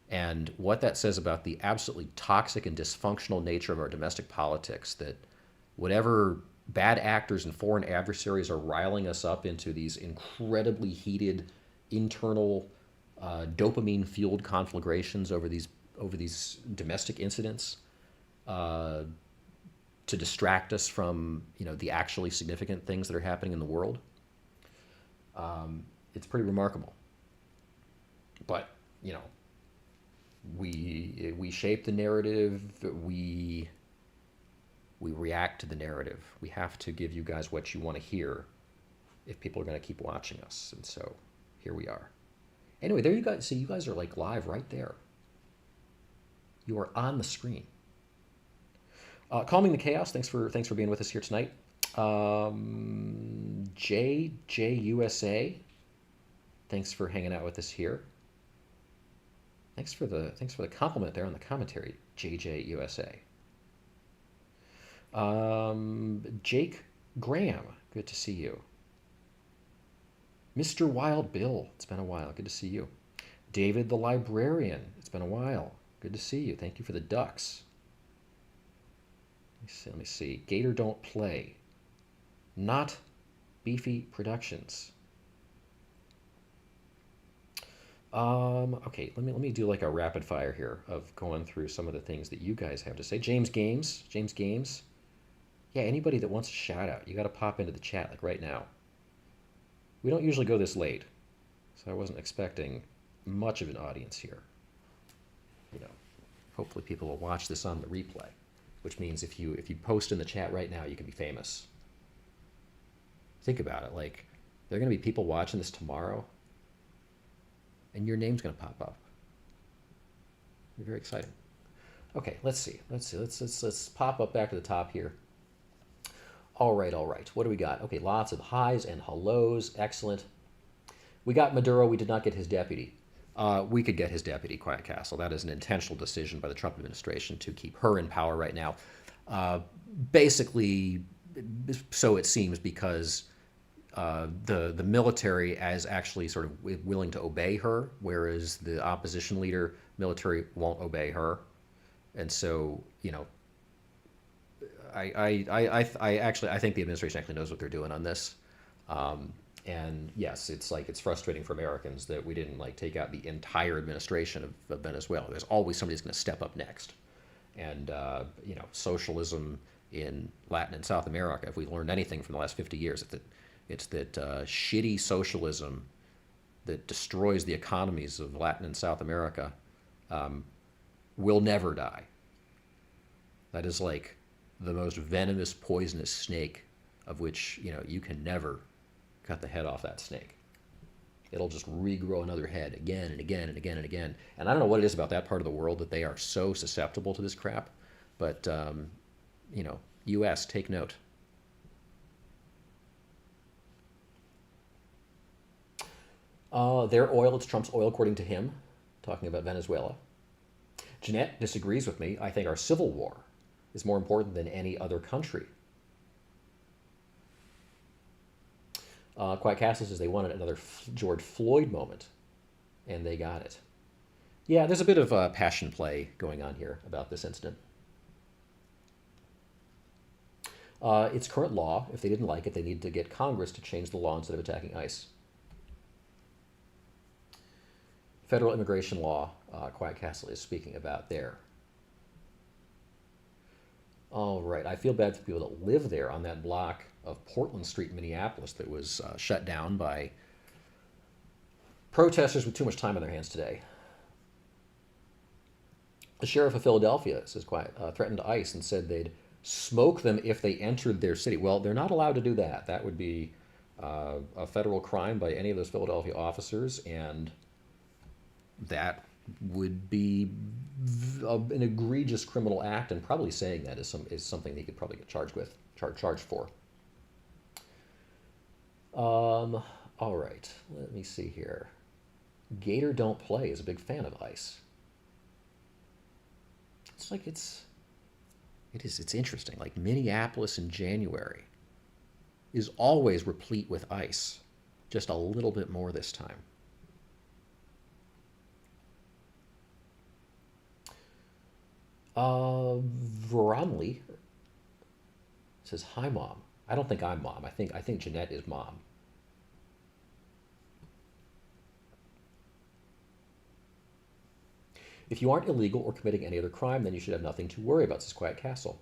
And what that says about the absolutely toxic and dysfunctional nature of our domestic politics, that whatever bad actors and foreign adversaries are riling us up into these incredibly heated internal dopamine-fueled conflagrations over these domestic incidents to distract us from the actually significant things that are happening in the world. It's pretty remarkable. But we shape the narrative. We react to the narrative. We have to give you guys what you want to hear if people are going to keep watching us. And so here we are. Anyway, there you guys. See, you guys are, like, live right there. You are on the screen. Calming the Chaos. Thanks for being with us here tonight. JUSA. Thanks for hanging out with us here. Thanks for the compliment there on the commentary, JJ USA. Jake Graham, good to see you. Mr. Wild Bill, it's been a while. Good to see you. David the Librarian, it's been a while. Good to see you. Thank you for the ducks. Let me see. Gator Don't Play. Not Beefy Productions. Okay, let me do like a rapid fire here of going through some of the things that you guys have to say. James Games. Yeah, anybody that wants a shout out, you got to pop into the chat like right now. We don't usually go this late, so I wasn't expecting much of an audience here. You know, hopefully people will watch this on the replay, which means if you post in the chat right now, you can be famous. Think about it, like there are going to be people watching this tomorrow, and your name's going to pop up. You're very exciting. Okay, let's see. Let's pop up back to the top here. All right. What do we got? Okay, lots of highs and hellos. Excellent. We got Maduro. We did not get his deputy. We could get his deputy, Quiet Castle. That is an intentional decision by the Trump administration to keep her in power right now. Basically, so it seems, because the military is actually sort of willing to obey her, whereas the opposition leader military won't obey her, and so I think the administration actually knows what they're doing on this. And yes, it's frustrating for Americans that we didn't take out the entire administration of Venezuela. There's always somebody who's going to step up next, and socialism in Latin and South America. If we learned anything from the last 50 years, it's that shitty socialism that destroys the economies of Latin and South America will never die. That is like the most venomous, poisonous snake, of which you can never cut the head off that snake. It'll just regrow another head again and again and again and again. And I don't know what it is about that part of the world that they are so susceptible to this crap, but U.S., take note. Their oil, it's Trump's oil, according to him, talking about Venezuela. Jeanette disagrees with me. I think our civil war is more important than any other country. Quiet Castle says they wanted another George Floyd moment, and they got it. Yeah, there's a bit of passion play going on here about this incident. It's current law. If they didn't like it, they need to get Congress to change the law instead of attacking ICE. Federal immigration law, Quiet Castle is speaking about there. All right, I feel bad for people that live there on that block of Portland Street in Minneapolis that was shut down by protesters with too much time on their hands today. The sheriff of Philadelphia, says Quiet, threatened ICE and said they'd smoke them if they entered their city. Well, they're not allowed to do that. That would be a federal crime by any of those Philadelphia officers, and that would be an egregious criminal act, and probably saying that is something they could probably get charged for. All right, let me see here. Gator Don't Play is a big fan of ICE. It's interesting. Like Minneapolis in January is always replete with ICE, just a little bit more this time. Veronley says, "Hi, Mom." I don't think I'm Mom. I think Jeanette is Mom. If you aren't illegal or committing any other crime, then you should have nothing to worry about, says Quiet Castle.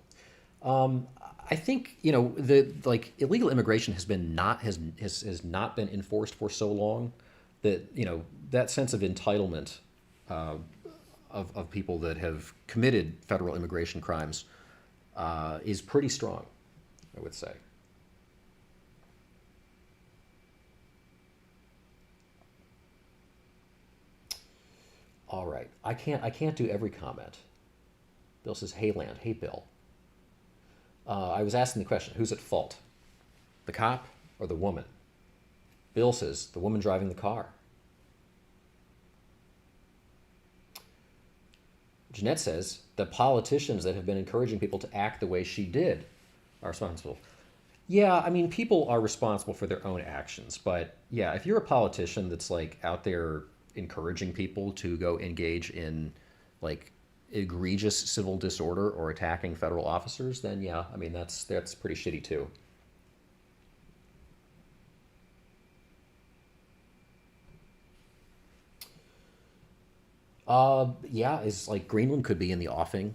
I think illegal immigration has not been enforced for so long that that sense of entitlement of people that have committed federal immigration crimes is pretty strong, I would say. All right, I can't do every comment. Bill says, "Hey, Land, hey, Bill." I was asking the question, who's at fault? The cop or the woman? Bill says, the woman driving the car. Jeanette says the politicians that have been encouraging people to act the way she did are responsible. Yeah, I mean, people are responsible for their own actions, but yeah, if you're a politician that's like out there encouraging people to go engage in like egregious civil disorder or attacking federal officers, then yeah, I mean that's pretty shitty too. Yeah, is like Greenland could be in the offing.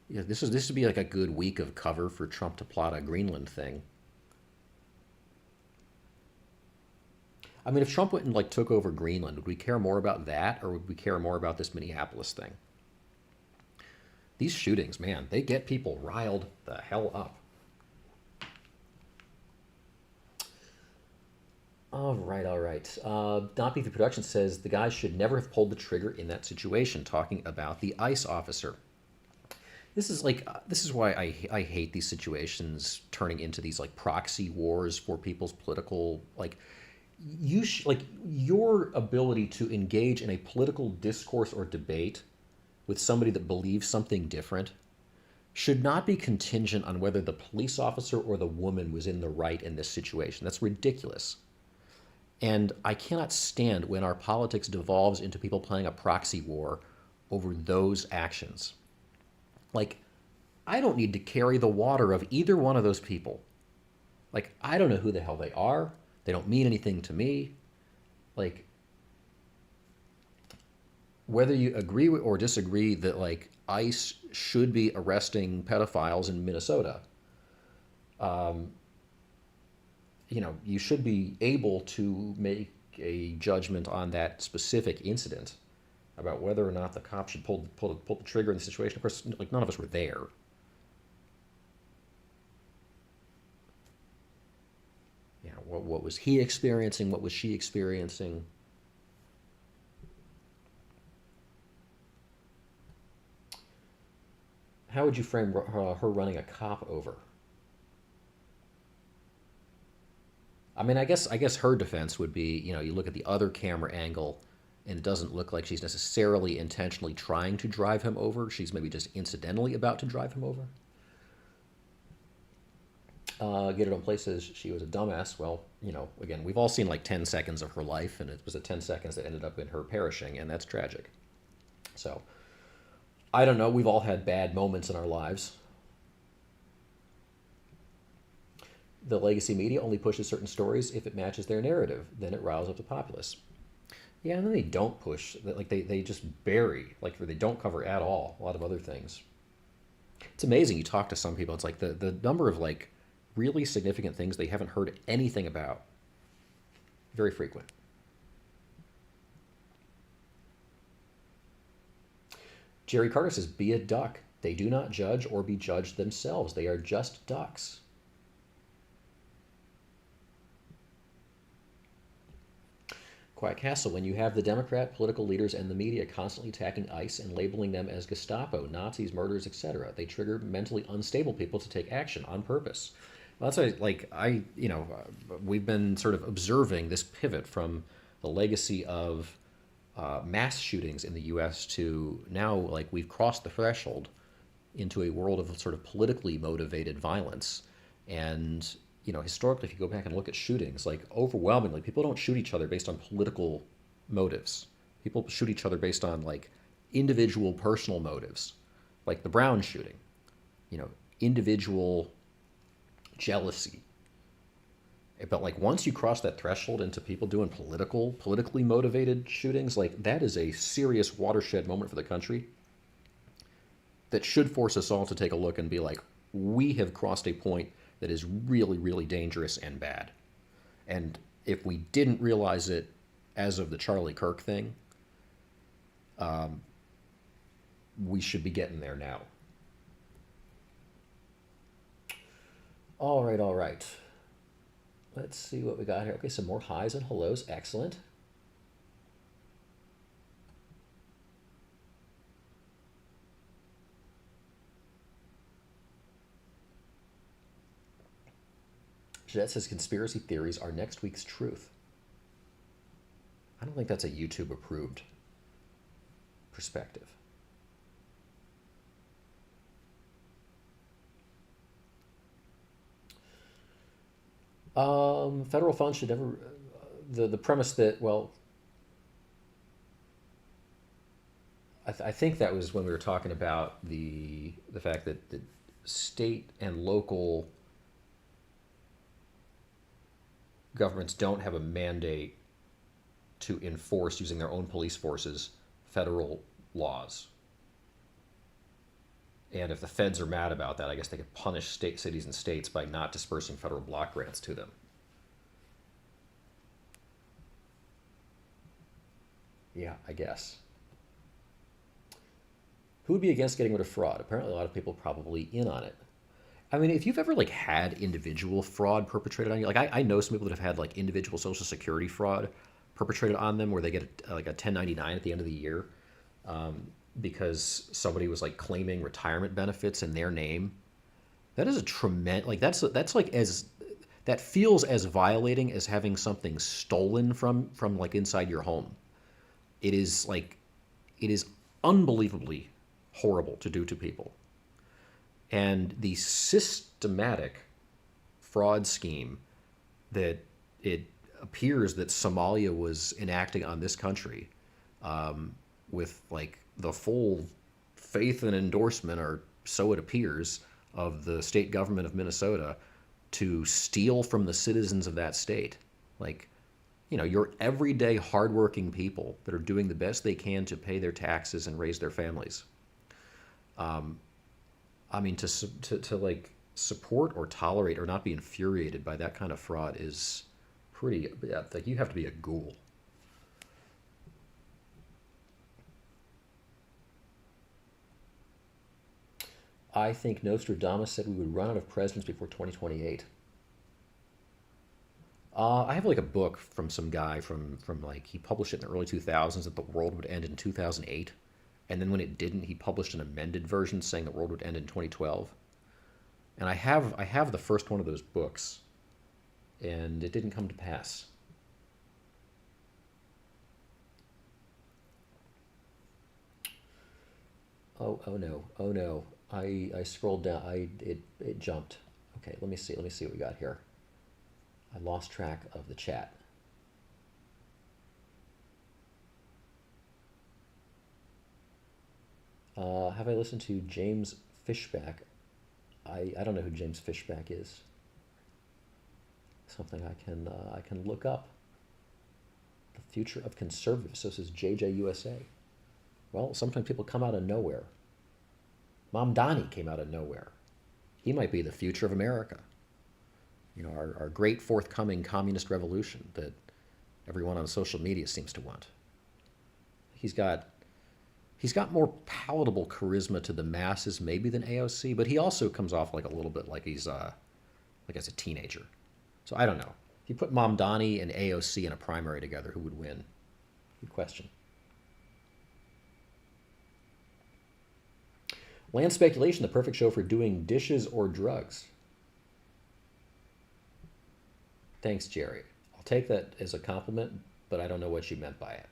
Yeah, this would be like a good week of cover for Trump to plot a Greenland thing. I mean, if Trump went and like took over Greenland, would we care more about that, or would we care more about this Minneapolis thing? These shootings, man, they get people riled the hell up. All right, all right. Not Beefy Production says the guy should never have pulled the trigger in that situation, talking about the ICE officer. This is why I hate these situations turning into these like proxy wars for people's political like like your ability to engage in a political discourse or debate with somebody that believes something different should not be contingent on whether the police officer or the woman was in the right in this situation. That's ridiculous. And I cannot stand when our politics devolves into people playing a proxy war over those actions. Like, I don't need to carry the water of either one of those people. Like, I don't know who the hell they are. They don't mean anything to me. Like, whether you agree or disagree that, like, ICE should be arresting pedophiles in Minnesota, you should be able to make a judgment on that specific incident about whether or not the cop should pull the trigger in the situation. Of course, like none of us were there. Yeah, what was he experiencing? What was she experiencing? How would you frame her running a cop over? I mean, I guess her defense would be, you look at the other camera angle, and it doesn't look like she's necessarily intentionally trying to drive him over. She's maybe just incidentally about to drive him over. Get It On Play says she was a dumbass. Well, again, we've all seen like 10 seconds of her life, and it was the 10 seconds that ended up in her perishing, and that's tragic. So, I don't know. We've all had bad moments in our lives. The legacy media only pushes certain stories if it matches their narrative. Then it riles up the populace. Yeah, and then they don't push. Like they just bury. Like they don't cover at all a lot of other things. It's amazing. You talk to some people. It's like the number of like really significant things they haven't heard anything about. Very frequent. Jerry Carter says, "Be a duck. They do not judge or be judged themselves. They are just ducks." Quiet Castle, when you have the Democrat political leaders and the media constantly attacking ICE and labeling them as Gestapo, Nazis, murderers, etc., they trigger mentally unstable people to take action on purpose. Well, that's why, we've been sort of observing this pivot from the legacy of mass shootings in the U.S. to now, like, we've crossed the threshold into a world of sort of politically motivated violence. And historically, if you go back and look at shootings, like overwhelmingly, people don't shoot each other based on political motives. People shoot each other based on like individual personal motives, like the Brown shooting, individual jealousy. But like once you cross that threshold into people doing politically motivated shootings, like that is a serious watershed moment for the country that should force us all to take a look and be like, we have crossed a point that is really, really dangerous and bad. And if we didn't realize it as of the Charlie Kirk thing, we should be getting there now. All right, all right. Let's see what we got here. Okay, some more highs and hellos. Excellent. Jeanette says conspiracy theories are next week's truth. I don't think that's a YouTube approved perspective. Federal funds should never. The premise that, well, I think that was when we were talking about the fact that the state and local governments don't have a mandate to enforce using their own police forces federal laws. And if the feds are mad about that, I guess they could punish state, cities, and states by not dispersing federal block grants to them. Yeah, I guess. Who would be against getting rid of fraud? Apparently, a lot of people probably in on it. I mean, if you've ever like had individual fraud perpetrated on you, like I know some people that have had like individual Social Security fraud perpetrated on them, where they get like a 1099 at the end of the year because somebody was like claiming retirement benefits in their name. That is a tremendous like that's like as that feels as violating as having something stolen from like inside your home. It is like it is unbelievably horrible to do to people. And the systematic fraud scheme that it appears that Somalia was enacting on this country, with like the full faith and endorsement, or so it appears, of the state government of Minnesota to steal from the citizens of that state. Like, your everyday hardworking people that are doing the best they can to pay their taxes and raise their families. I mean, to like support or tolerate or not be infuriated by that kind of fraud is pretty, yeah, like you have to be a ghoul. I think Nostradamus said we would run out of presidents before 2028. I have like a book from some guy from like he published it in the early 2000s that the world would end in 2008, and then when it didn't, he published an amended version saying the world would end in 2012. And I have the first one of those books, and it didn't come to pass. Oh no, oh no. I scrolled down. It jumped. Okay, let me see what we got here. I lost track of the chat. Have I listened to James Fishback? I don't know who James Fishback is. Something I can look up. The future of conservatives. So says JJUSA. Well, sometimes people come out of nowhere. Mamdani came out of nowhere. He might be the future of America. Our great forthcoming communist revolution that everyone on social media seems to want. He's got more palatable charisma to the masses maybe than AOC, but he also comes off like a little bit like he's like as a teenager. So I don't know. If you put Mamdani and AOC in a primary together, who would win? Good question. Land speculation, the perfect show for doing dishes or drugs. Thanks, Jerry. I'll take that as a compliment, but I don't know what you meant by it.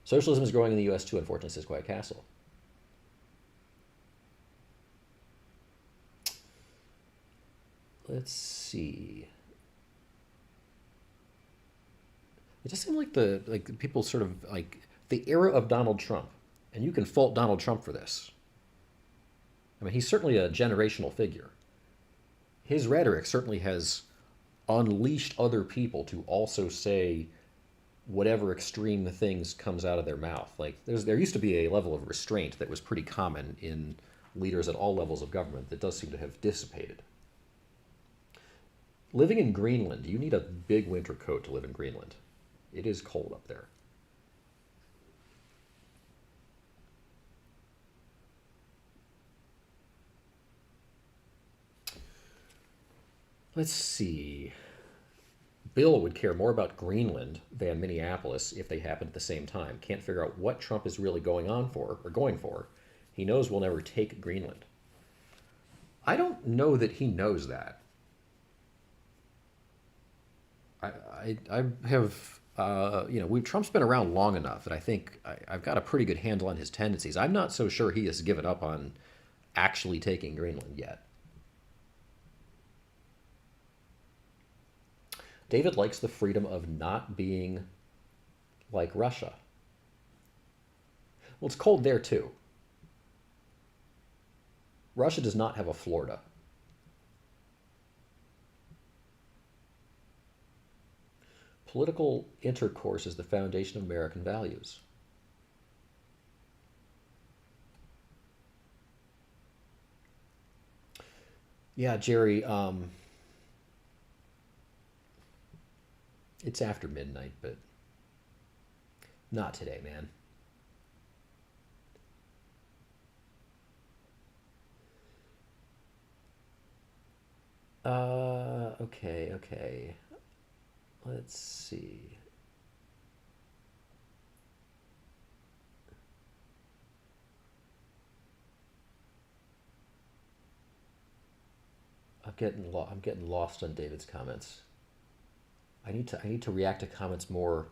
Socialism is growing in the U.S. too, unfortunately, says Quiet Castle. Let's see. It just seemed like the people sort of like the era of Donald Trump, and you can fault Donald Trump for this. I mean, he's certainly a generational figure. His rhetoric certainly has unleashed other people to also say whatever extreme things comes out of their mouth. Like there used to be a level of restraint that was pretty common in leaders at all levels of government that does seem to have dissipated. Living in Greenland, you need a big winter coat to live in Greenland. It is cold up there. Let's see. Bill would care more about Greenland than Minneapolis if they happened at the same time. Can't figure out what Trump is really going on for, or going for. He knows we'll never take Greenland. I don't know that he knows that. I have, Trump's been around long enough that I think I've got a pretty good handle on his tendencies. I'm not so sure he has given up on actually taking Greenland yet. David likes the freedom of not being like Russia. Well, it's cold there too. Russia does not have a Florida. Political intercourse is the foundation of American values. Yeah, Jerry, it's after midnight, but not today, man. Okay, okay. Let's see. I'm getting lost on David's comments. I need to react to comments more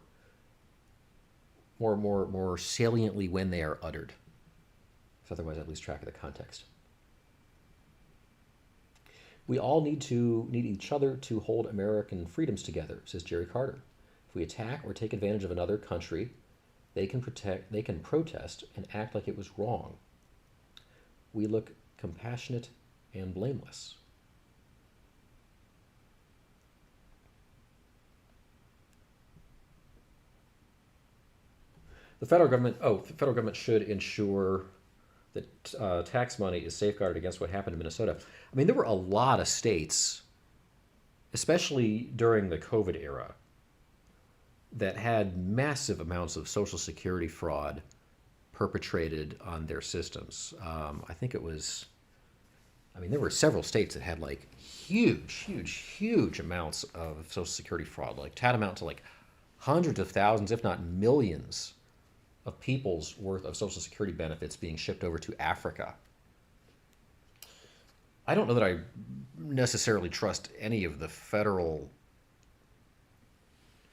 saliently when they are uttered. So otherwise, I lose track of the context. We all need each other to hold American freedoms together, says Jerry Carter. If we attack or take advantage of another country, they can protest and act like it was wrong. We look compassionate and blameless. The federal government should ensure that tax money is safeguarded against what happened in Minnesota. I mean, there were a lot of states, especially during the COVID era, that had massive amounts of Social Security fraud perpetrated on their systems. I think it was, I mean, there were several states that had like huge amounts of Social Security fraud, like tantamount to like hundreds of thousands, if not millions, of people's worth of Social Security benefits being shipped over to Africa. I don't know that I necessarily trust any of the federal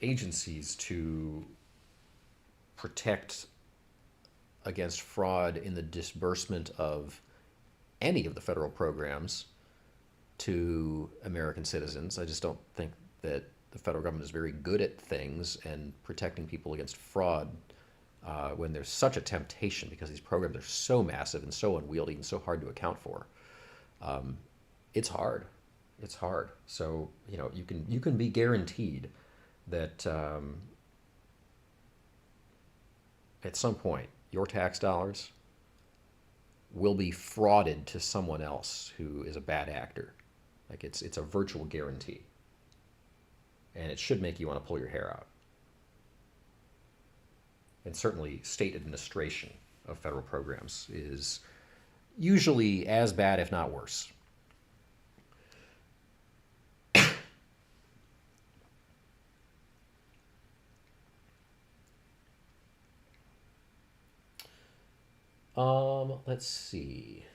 agencies to protect against fraud in the disbursement of any of the federal programs to American citizens. I just don't think that the federal government is very good at things and protecting people against fraud when there's such a temptation because these programs are so massive and so unwieldy and so hard to account for. It's hard. It's hard. So you can be guaranteed that at some point your tax dollars will be frauded to someone else who is a bad actor. Like it's a virtual guarantee, and it should make you want to pull your hair out. And certainly state administration of federal programs is usually as bad, if not worse. Let's see.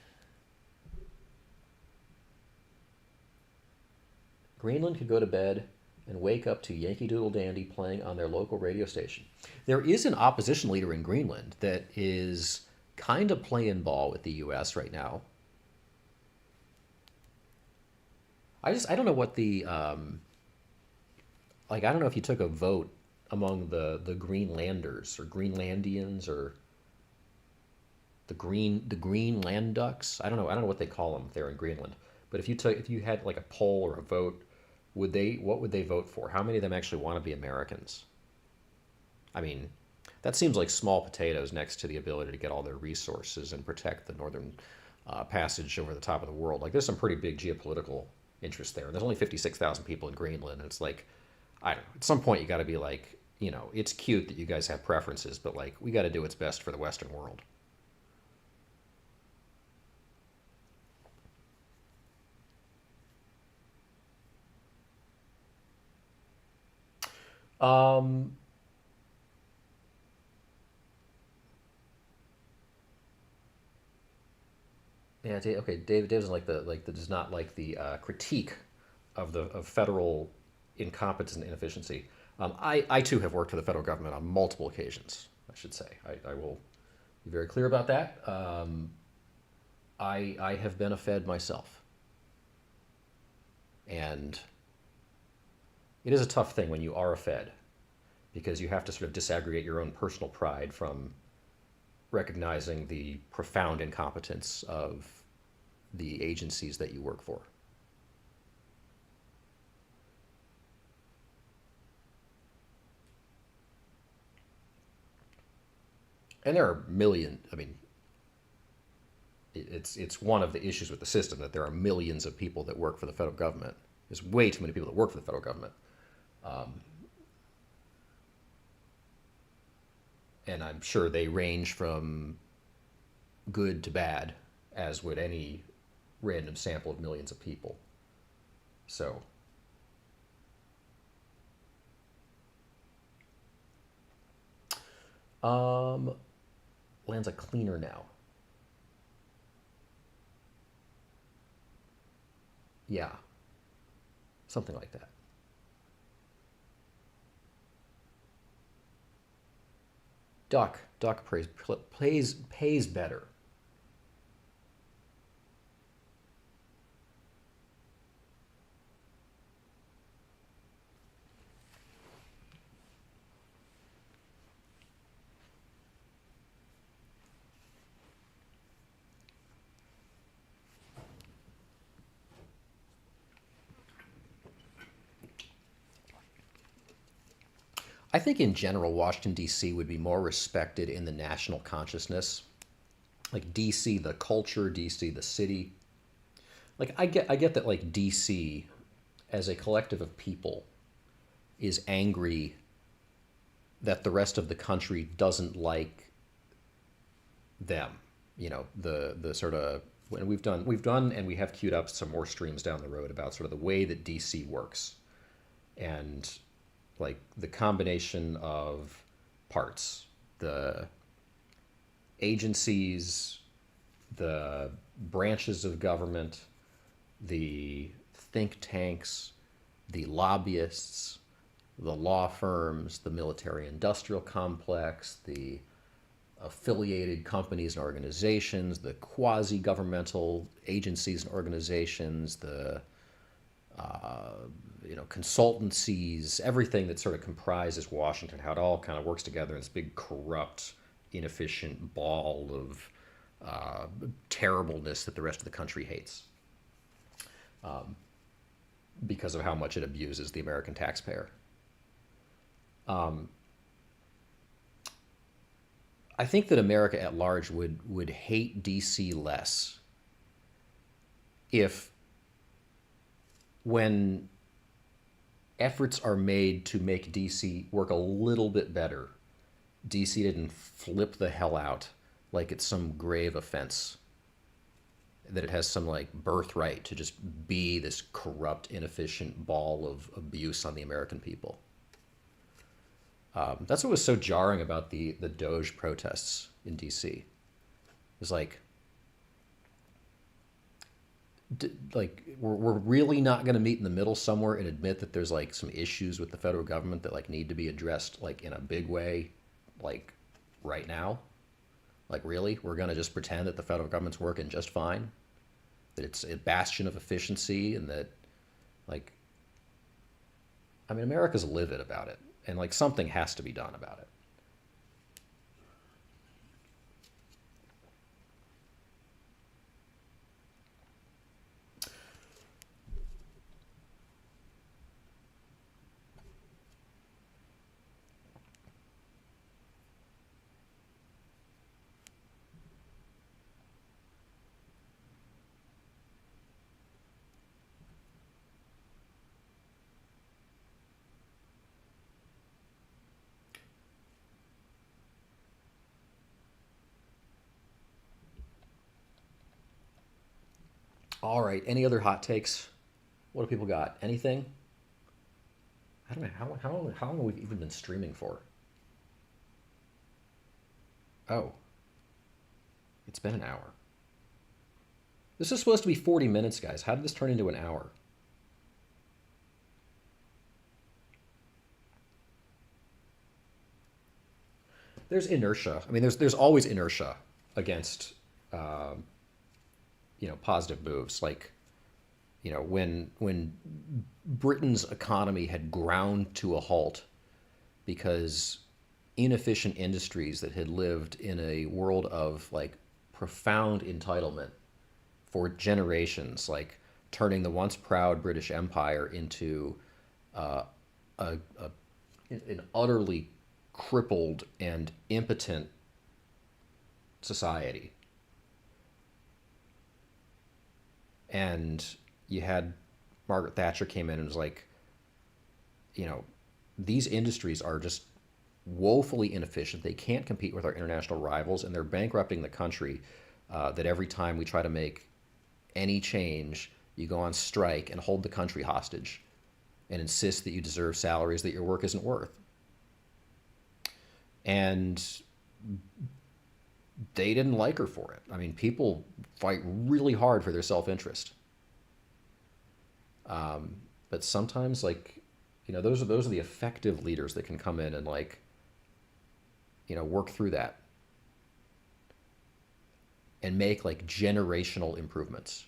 Greenland could go to bed and wake up to Yankee Doodle Dandy playing on their local radio station. There is an opposition leader in Greenland that is kind of playing ball with the U.S. right now. I don't know what the I don't know if you took a vote among the Greenlanders or Greenlandians or the Greenland ducks. I don't know what they call them there in Greenland. But if you had like a poll or a vote, what would they vote for? How many of them actually want to be Americans? I mean, that seems like small potatoes next to the ability to get all their resources and protect the northern passage over the top of the world. Like, there's some pretty big geopolitical interest there. There's only 56,000 people in Greenland, and it's like, I don't know. At some point, you got to be like, it's cute that you guys have preferences, but like, we got to do what's best for the Western world. Um, yeah, okay. David doesn't like does not like the critique of federal incompetence and inefficiency. I too have worked for the federal government on multiple occasions. I should say. I will be very clear about that. I have been a Fed myself, and it is a tough thing when you are a Fed because you have to sort of disaggregate your own personal pride from recognizing the profound incompetence of the agencies that you work for. And there are million. I mean, it's one of the issues with the system that there are millions of people that work for the federal government. There's way too many people that work for the federal government, and I'm sure they range from good to bad, as would any random sample of millions of people. So, land's a cleaner now. Yeah, something like that. Duck pays better. I think in general, Washington, D.C. would be more respected in the national consciousness. Like D.C., the culture, D.C., the city. Like I get that like D.C. as a collective of people is angry that the rest of the country doesn't like them. You know, the sort of when we've done and we have queued up some more streams down the road about sort of the way that DC works and like the combination of parts, the agencies, the branches of government, the think tanks, the lobbyists, the law firms, the military industrial complex, the affiliated companies and organizations, the quasi-governmental agencies and organizations, the consultancies, everything that sort of comprises Washington, how it all kind of works together in this big corrupt, inefficient ball of terribleness that the rest of the country hates because of how much it abuses the American taxpayer. I think that America at large would hate DC less if, when efforts are made to make DC work a little bit better, DC didn't flip the hell out like it's some grave offense, that it has some like birthright to just be this corrupt, inefficient ball of abuse on the American people. That's what was so jarring about the Doge protests in DC. It was like, we're really not going to meet in the middle somewhere and admit that there's like some issues with the federal government that like need to be addressed like in a big way, like right now. Like really, we're going to just pretend that the federal government's working just fine, that it's a bastion of efficiency, and that like, I mean, America's livid about it, and like something has to be done about it. All right. Any other hot takes? What do people got? Anything? I don't know how long have we even been streaming for? Oh, it's been an hour. This is supposed to be 40 minutes, guys. How did this turn into an hour? There's inertia. I mean, there's always inertia against positive moves. Like, when Britain's economy had ground to a halt because inefficient industries that had lived in a world of like profound entitlement for generations, like turning the once proud British Empire into a, an utterly crippled and impotent society. And you had Margaret Thatcher came in and was like, you know, these industries are just woefully inefficient. They can't compete with our international rivals, and they're bankrupting the country. That every time we try to make any change, you go on strike and hold the country hostage and insist that you deserve salaries that your work isn't worth. And they didn't like her for it. I mean, people fight really hard for their self-interest. But sometimes, like, those are the effective leaders that can come in and like, work through that and make like generational improvements.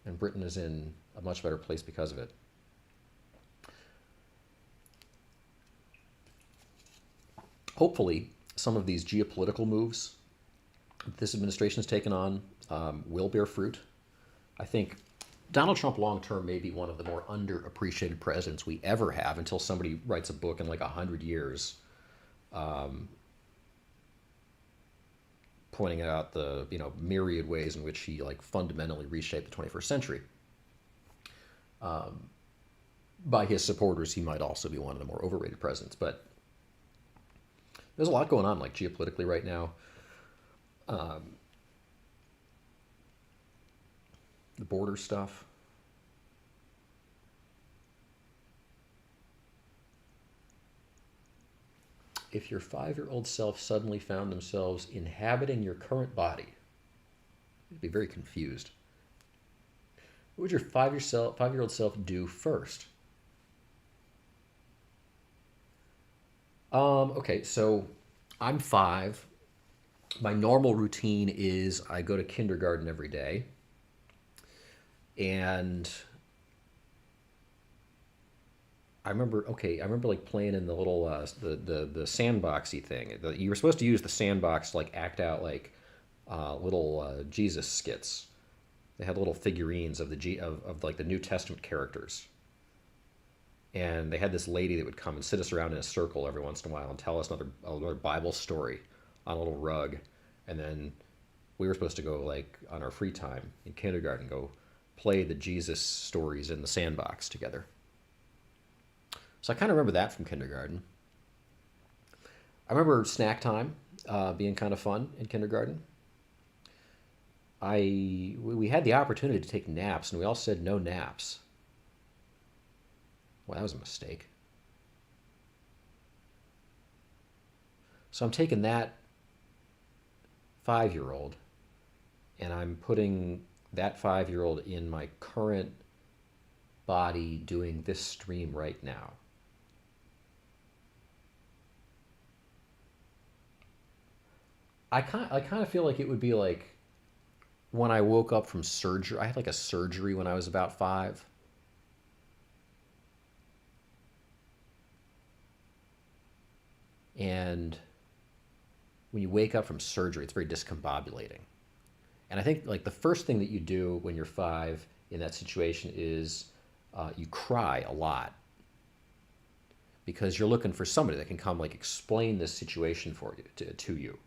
And Britain is in a much better place because of it. Hopefully, some of these geopolitical moves this administration has taken on will bear fruit. I think Donald Trump long term may be one of the more underappreciated presidents we ever have until somebody writes a book in like 100 years pointing out the myriad ways in which he like fundamentally reshaped the 21st century. By his supporters, he might also be one of the more overrated presidents, but there's a lot going on like geopolitically right now. The border stuff. If your 5-year-old self suddenly found themselves inhabiting your current body, you'd be very confused. What would your 5-year-old self do first? Okay, so I'm 5. My normal routine is I go to kindergarten every day. And I remember like playing in the little the sandboxy thing. You were supposed to use the sandbox to like act out like little Jesus skits. They had little figurines of of like the New Testament characters. And they had this lady that would come and sit us around in a circle every once in a while and tell us another Bible story on a little rug. And then we were supposed to go like on our free time in kindergarten, go play the Jesus stories in the sandbox together. So I kind of remember that from kindergarten. I remember snack time being kind of fun in kindergarten. We had the opportunity to take naps, and we all said no naps. Well, that was a mistake. So I'm taking that 5-year-old, and I'm putting that 5-year-old in my current body doing this stream right now. I kind of feel like it would be like when I woke up from surgery. I had like a surgery when I was about 5. And when you wake up from surgery, it's very discombobulating. And I think like the first thing that you do when you're 5 in that situation is you cry a lot because you're looking for somebody that can come like explain this situation for you to you.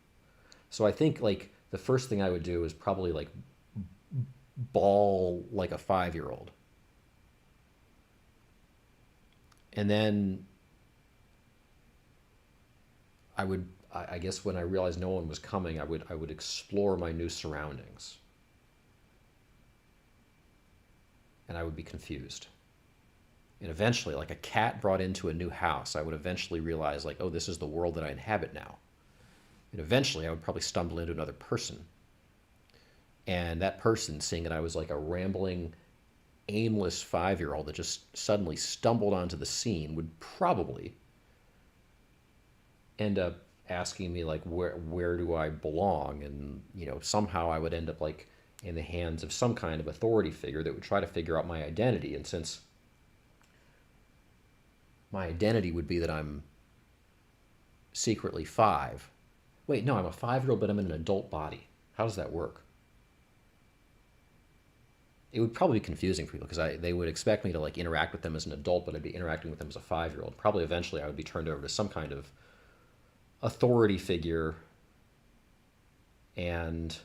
So I think like the first thing I would do is probably like bawl like a 5-year-old. And then I guess when I realized no one was coming, I would explore my new surroundings. And I would be confused. And eventually, like a cat brought into a new house, I would eventually realize like, oh, this is the world that I inhabit now. And eventually I would probably stumble into another person. And that person, seeing that I was like a rambling, aimless 5-year-old that just suddenly stumbled onto the scene, would probably end up asking me like where do I belong, and somehow I would end up like in the hands of some kind of authority figure that would try to figure out my identity. And since my identity would be that I'm secretly 5. Wait, no, I'm a 5-year-old, but I'm in an adult body. How does that work? It would probably be confusing for people because they would expect me to like interact with them as an adult, but I'd be interacting with them as a 5-year-old. Probably eventually I would be turned over to some kind of authority figure, and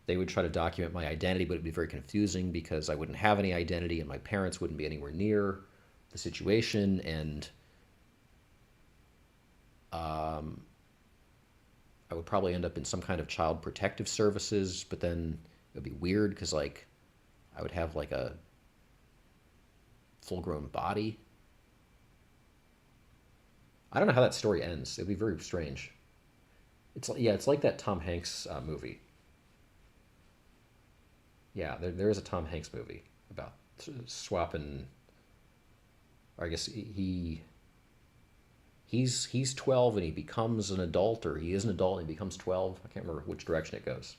they would try to document my identity, but it'd be very confusing because I wouldn't have any identity and my parents wouldn't be anywhere near the situation, and I would probably end up in some kind of child protective services, but then it would be weird because like I would have like a full-grown body. I don't know how that story ends. It'd be very strange. It's like that Tom Hanks movie. Yeah, there is a Tom Hanks movie about swapping. Or I guess he's 12 and he becomes an adult, or he is an adult and he becomes 12. I can't remember which direction it goes.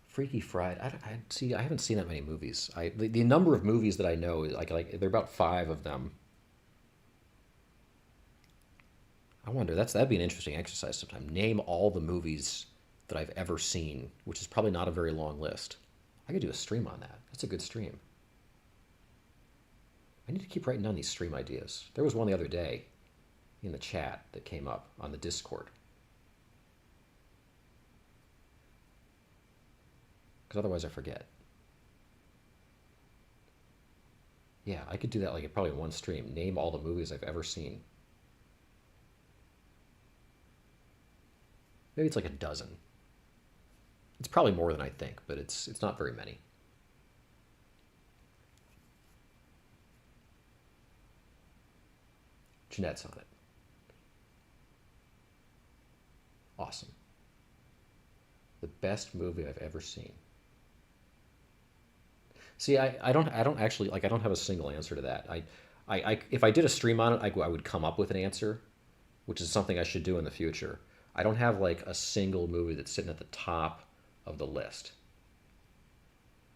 Freaky Friday. I haven't seen that many movies. The number of movies that I know, like there are about 5 of them. I wonder, that'd be an interesting exercise sometime. Name all the movies that I've ever seen, which is probably not a very long list. I could do a stream on that. That's a good stream. I need to keep writing down these stream ideas. There was one the other day in the chat that came up on the Discord. Because otherwise I forget. Yeah, I could do that like probably in one stream. Name all the movies I've ever seen. Maybe it's like a dozen. It's probably more than I think, but it's not very many. Jeanette's on it. Awesome. The best movie I've ever seen. See, I don't actually like I don't have a single answer to that. If I did a stream on it, I would come up with an answer, which is something I should do in the future. I don't have like a single movie that's sitting at the top of the list.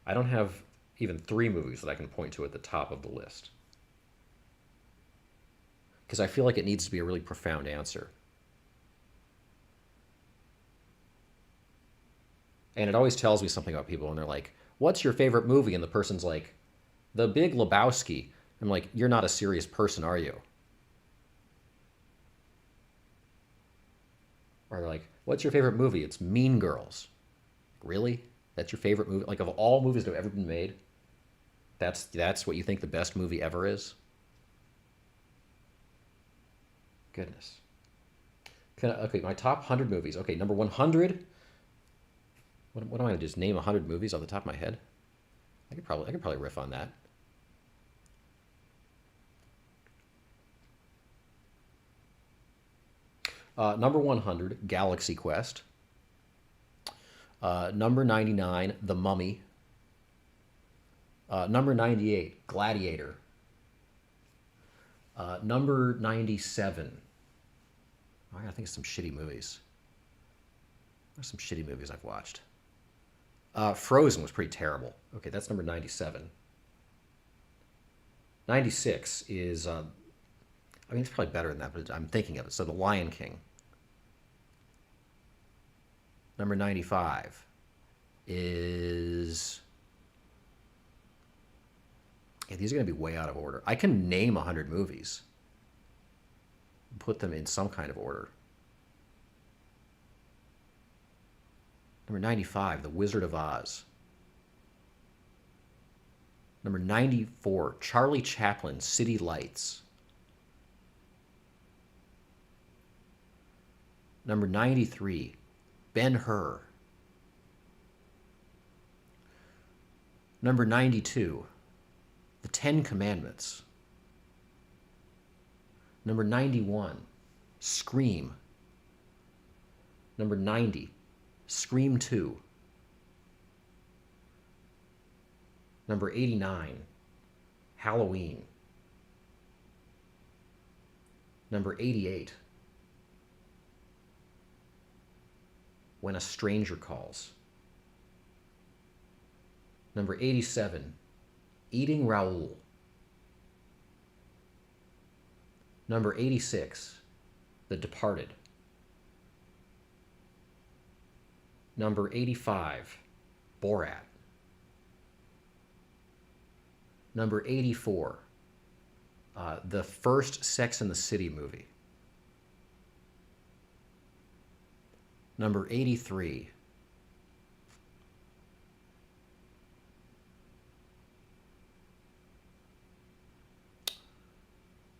I don't have even 3 movies that I can point to at the top of the list. Because I feel like it needs to be a really profound answer. And it always tells me something about people, and they're like, what's your favorite movie? And the person's like, The Big Lebowski. I'm like, you're not a serious person, are you? Or they're like, what's your favorite movie? It's Mean Girls. Really? That's your favorite movie? Like, of all movies that have ever been made, that's what you think the best movie ever is? Goodness. Okay, my top 100 movies. Okay, number 100. What am I going to just name 100 movies off the top of my head? I could probably riff on that. Number 100, Galaxy Quest. Number 99, The Mummy. Number 98, Gladiator. Number 97. I gotta think of some shitty movies. There's some shitty movies I've watched. Frozen was pretty terrible. Okay, that's number 97. 96 is, I mean, it's probably better than that, but I'm thinking of it. So The Lion King. Number 95 is... Yeah, these are going to be way out of order. I can name 100 movies. Put them in some kind of order. Number 95, The Wizard of Oz. Number 94, Charlie Chaplin, City Lights. Number 93, Ben-Hur. Number 92, The Ten Commandments. Number 91, Scream. Number 90, Scream 2. Number 89, Halloween. Number 88, When a Stranger Calls. Number 87, Eating Raoul. Number 86, The Departed. Number 85, Borat. Number 84, the first Sex and the City movie. Number 83,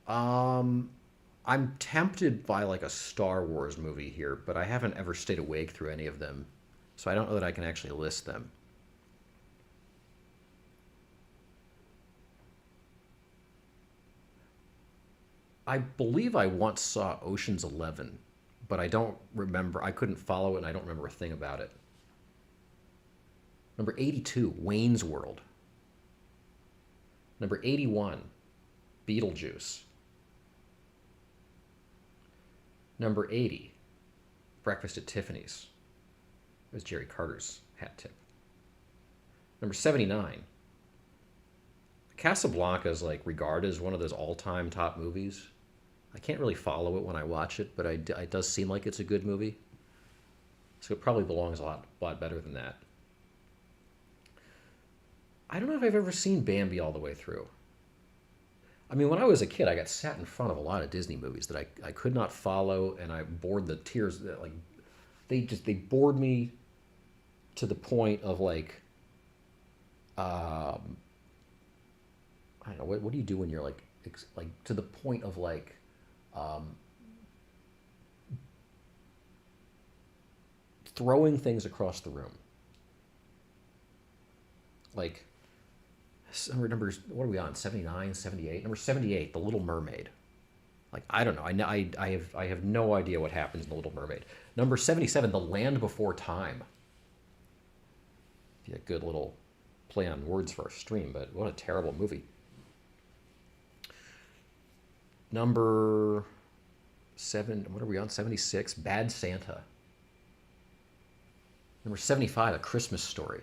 I'm tempted by like a Star Wars movie here, but I haven't ever stayed awake through any of them, so I don't know that I can actually list them. I believe I once saw Ocean's 11, but I don't remember. I couldn't follow it, and I don't remember a thing about it. Number 82, Wayne's World. Number 81, Beetlejuice. Number 80, Breakfast at Tiffany's. It was Jerry Carter's hat tip. Number 79, Casablanca is like regarded as one of those all-time top movies. I can't really follow it when I watch it, but it does seem like it's a good movie. So it probably belongs a lot better than that. I don't know if I've ever seen Bambi all the way through. I mean, when I was a kid, I got sat in front of a lot of Disney movies that I could not follow, and I bored the tears. Like, they bored me to the point of like, I don't know, what do you do when you're like to the point of like, throwing things across the room. Like, numbers, what are we on? 79, 78? Number 78, The Little Mermaid. Like, I don't know. I have no idea what happens in The Little Mermaid. Number 77, The Land Before Time. Be a good little play on words for our stream, but what a terrible movie. Number 7, what are we on? 76, Bad Santa. Number 75, A Christmas Story.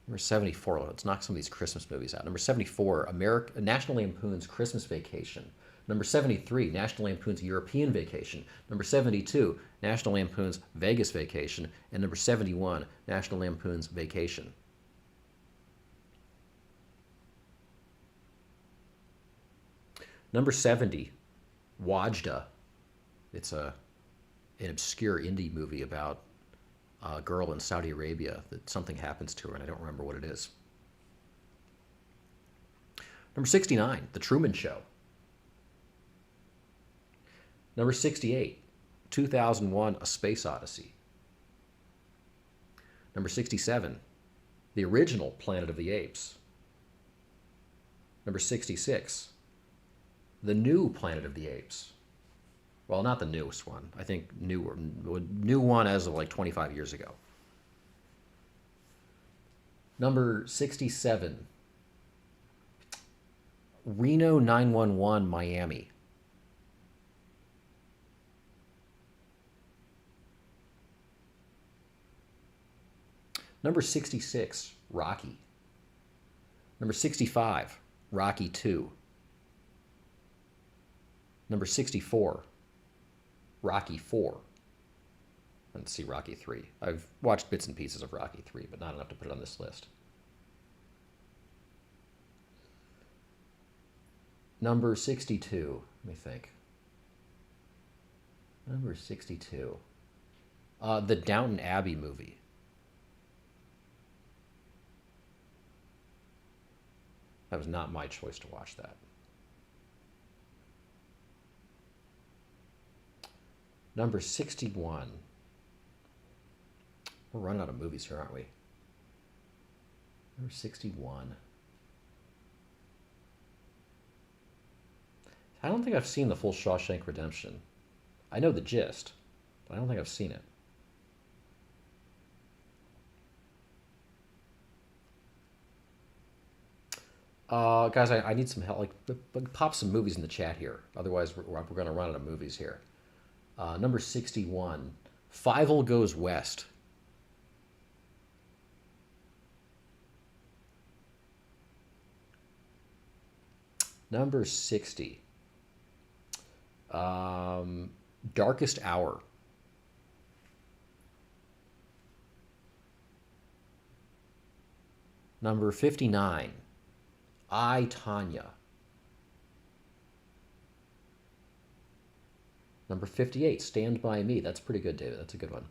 Number 74, let's knock some of these Christmas movies out. Number 74, National Lampoon's Christmas Vacation. Number 73, National Lampoon's European Vacation. Number 72, National Lampoon's Vegas Vacation. And number 71, National Lampoon's Vacation. Number 70, Wajda. It's an obscure indie movie about a girl in Saudi Arabia that something happens to her, and I don't remember what it is. Number 69, The Truman Show. Number 68, 2001, A Space Odyssey. Number 67, the original Planet of the Apes. Number 66, the new Planet of the Apes. Well, not the newest one. I think new one as of like 25 years ago. Number 67, Reno 911 Miami. Number 66, Rocky. Number 65, Rocky 2. Number 64, Rocky 4. Let's see, Rocky 3. I've watched bits and pieces of Rocky 3, but not enough to put it on this list. Number 62, let me think. Number 62. The Downton Abbey movie. That was not my choice to watch that. Number 61. We're running out of movies here, aren't we? Number 61. I don't think I've seen the full Shawshank Redemption. I know the gist, but I don't think I've seen it. Guys, I need some help. Pop some movies in the chat here. Otherwise, we're going to run out of movies here. Number 61, Fievel Goes West. Number 60, Darkest Hour. Number 59, I, Tanya. Number 58, Stand By Me. That's pretty good, David. That's a good one.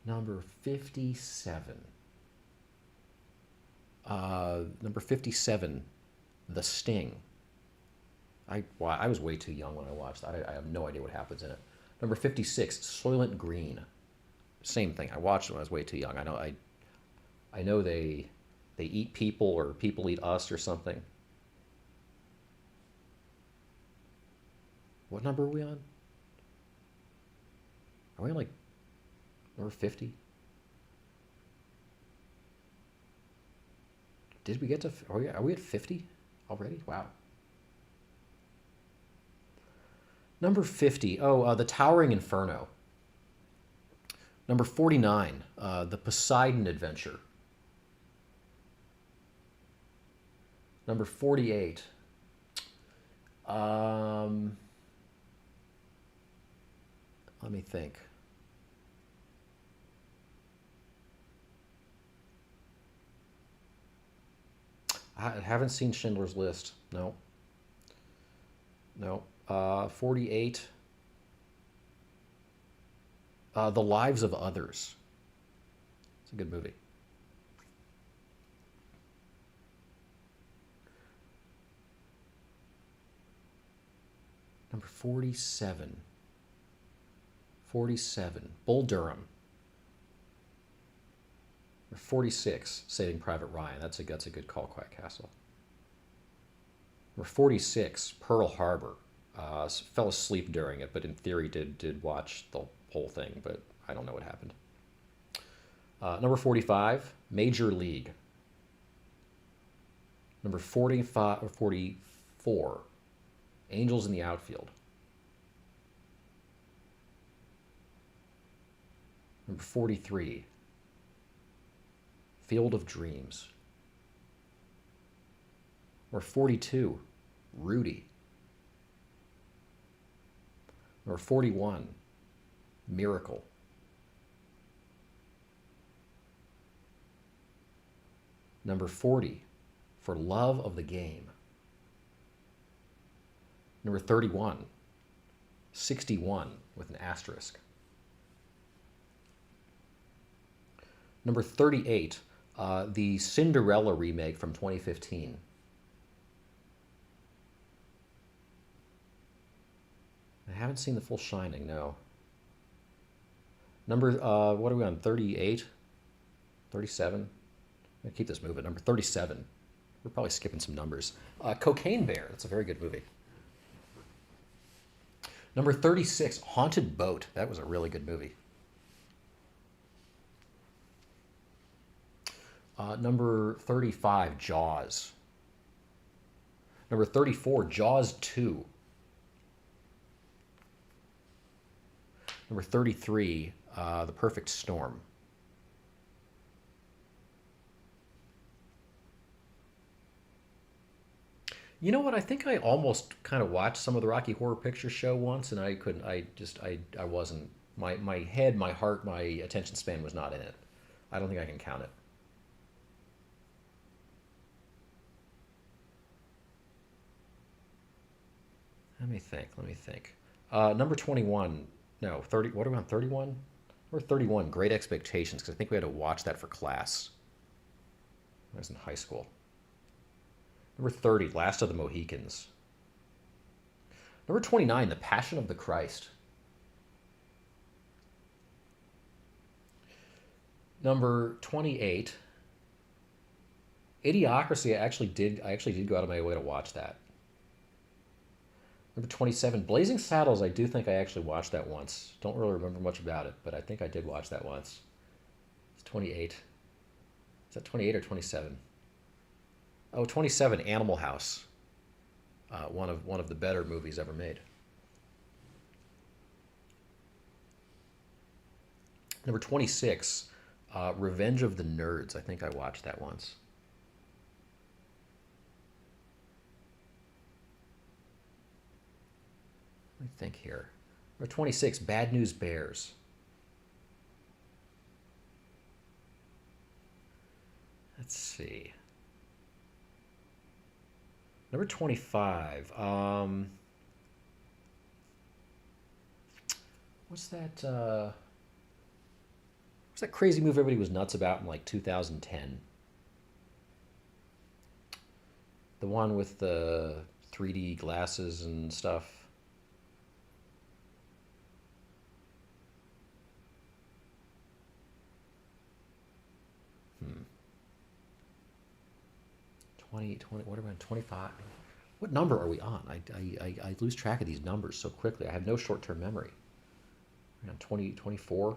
Number 57. Number 57, The Sting. I was way too young when I watched that. I have no idea what happens in it. Number 56, Soylent Green. Same thing. I watched it when I was way too young. I know they eat people or people eat us or something. What number are we on? Are we on like number 50? Did we get to? Are we at 50 already? Wow. Number 50. Oh, The Towering Inferno. Number 49, The Poseidon Adventure. Number 48. Let me think. I haven't seen Schindler's List. No. No. 48. The Lives of Others. It's a good movie. Number 47. 47. Bull Durham. Number 46. Saving Private Ryan. That's a good call, Quiet Castle. Number 46. Pearl Harbor. Fell asleep during it, but in theory did watch the whole thing, but I don't know what happened. Number 45. Major League. Number 45 or 44. Angels in the Outfield. Number 43, Field of Dreams. Number 42, Rudy. Number 41, Miracle. Number 40, For Love of the Game. Number 31, 61 with an asterisk. Number 38, the Cinderella remake from 2015. I haven't seen the full Shining, no. Number, what are we on, 38? 37? I'm gonna keep this moving. Number 37. We're probably skipping some numbers. Cocaine Bear, that's a very good movie. Number 36, Haunted Boat. That was a really good movie. Number 35, Jaws. Number 34, Jaws 2. Number 33, The Perfect Storm. You know what? I think I almost kind of watched some of the Rocky Horror Picture Show once, and I couldn't. I wasn't. My head, my heart, my attention span was not in it. I don't think I can count it. Let me think. Let me think. Number 21. No, 30. What are we on? 31? Or 31. Great Expectations, because I think we had to watch that for class when I was in high school. Number 30, Last of the Mohicans. Number 29, The Passion of the Christ. Number 28, Idiocracy. I actually did go out of my way to watch that. Number 27, Blazing Saddles. I do think I actually watched that once. Don't really remember much about it, but I think I did watch that once. It's 28. Is that 28 or 27? Oh, 27, Animal House. One of the better movies ever made. Number 26, Revenge of the Nerds. I think I watched that once. Let me think here. Number 26, Bad News Bears. Let's see. Number 25. What's that? What's that crazy movie everybody was nuts about in like 2010? The one with the 3D glasses and stuff. 20, 20, what are we on? 25? What number are we on? I lose track of these numbers so quickly. I have no short-term memory. We're on 20, 24?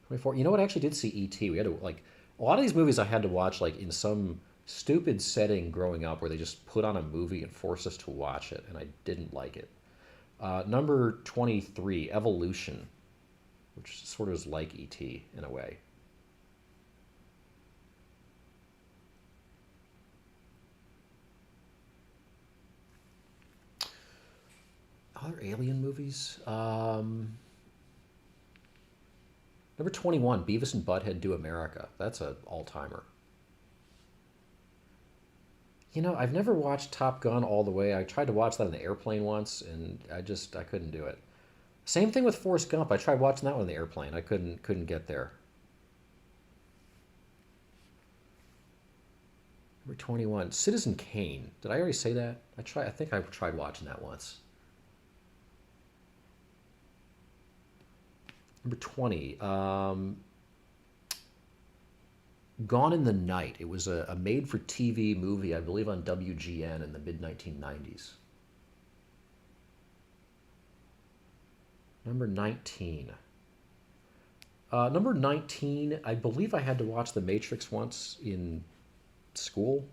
24. You know what? I actually did see E.T. We had to, like, a lot of these movies I had to watch, like, in some stupid setting growing up where they just put on a movie and forced us to watch it, and I didn't like it. Number 23, Evolution, which sort of is like E.T. in a way. Other Alien movies? Number 21, Beavis and Butthead Do America. That's an all-timer. You know, I've never watched Top Gun all the way. I tried to watch that on the airplane once, and I couldn't do it. Same thing with Forrest Gump. I tried watching that one on the airplane. I couldn't get there. Number 21, Citizen Kane. Did I already say that? I think I tried watching that once. Number 20, Gone in the Night. It was a made-for-TV movie, I believe, on WGN in the mid-1990s. Number 19. Number 19, I believe I had to watch The Matrix once in school.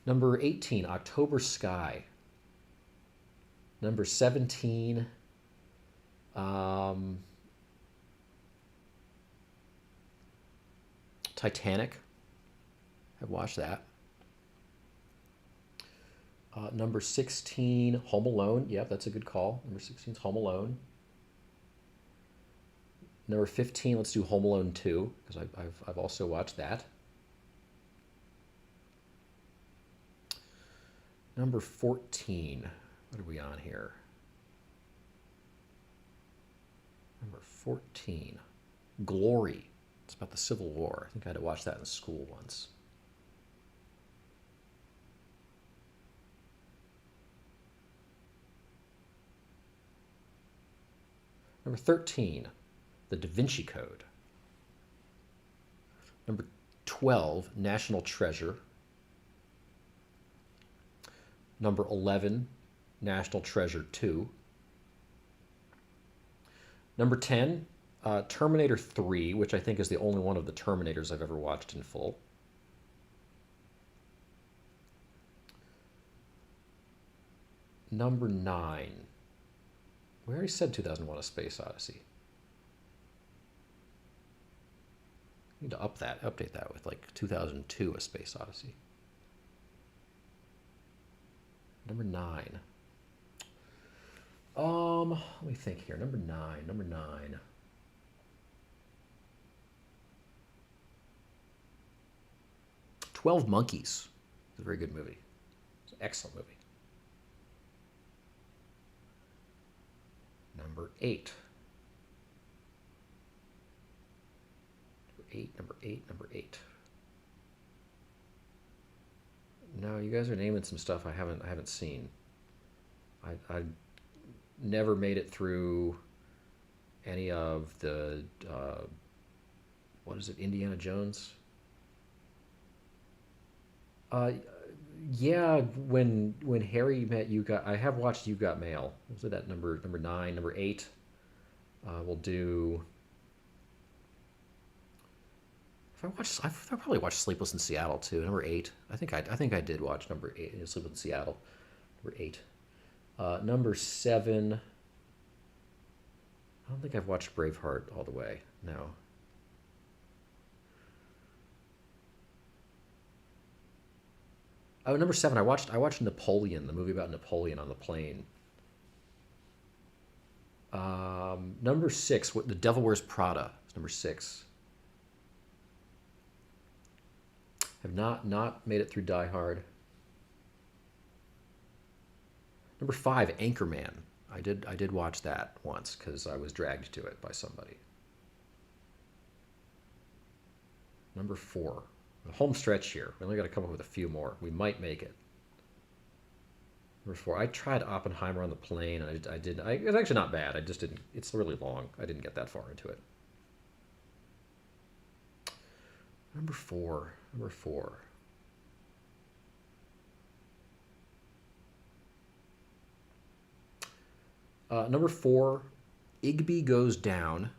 Number 18, October Sky. Number 17, Titanic. I've watched that. Number 16, Home Alone. Yep, that's a good call. Number 16 is Home Alone. Number 15, let's do Home Alone 2, because I've also watched that. Number 14, what are we on here? Number 14, Glory. It's about the Civil War. I think I had to watch that in school once. Number 13, The Da Vinci Code. Number 12, National Treasure. Number 11, National Treasure 2. Number 10, Terminator 3, which I think is the only one of the Terminators I've ever watched in full. Number 9. We already said 2001: A Space Odyssey. Need to update that with like 2002: A Space Odyssey. Number 9. Let me think here. Number 9. 12 Monkeys. It's a very good movie. It's an excellent movie. Number 8. Number 8. No, you guys are naming some stuff I haven't seen. I never made it through any of the what is it, Indiana Jones? Yeah, when Harry met you got. I have watched You Got Mail. Was it that number nine, number eight? We'll do. If I watched, I probably watched Sleepless in Seattle too. Number eight. I think I did watch number eight, Sleepless in Seattle. Number eight. Number seven. I don't think I've watched Braveheart all the way. No. Oh, number seven. I watched Napoleon, the movie about Napoleon on the plane. Number six. What The Devil Wears Prada is number six. Have not made it through Die Hard. Number five. Anchorman. I did watch that once because I was dragged to it by somebody. Number four. The home stretch here. We only got to come up with a few more. We might make it. Number four. I tried Oppenheimer on the plane, and I didn't. It was actually not bad. I just didn't. It's really long. I didn't get that far into it. Number four. Number four. Number four. Igby Goes Down.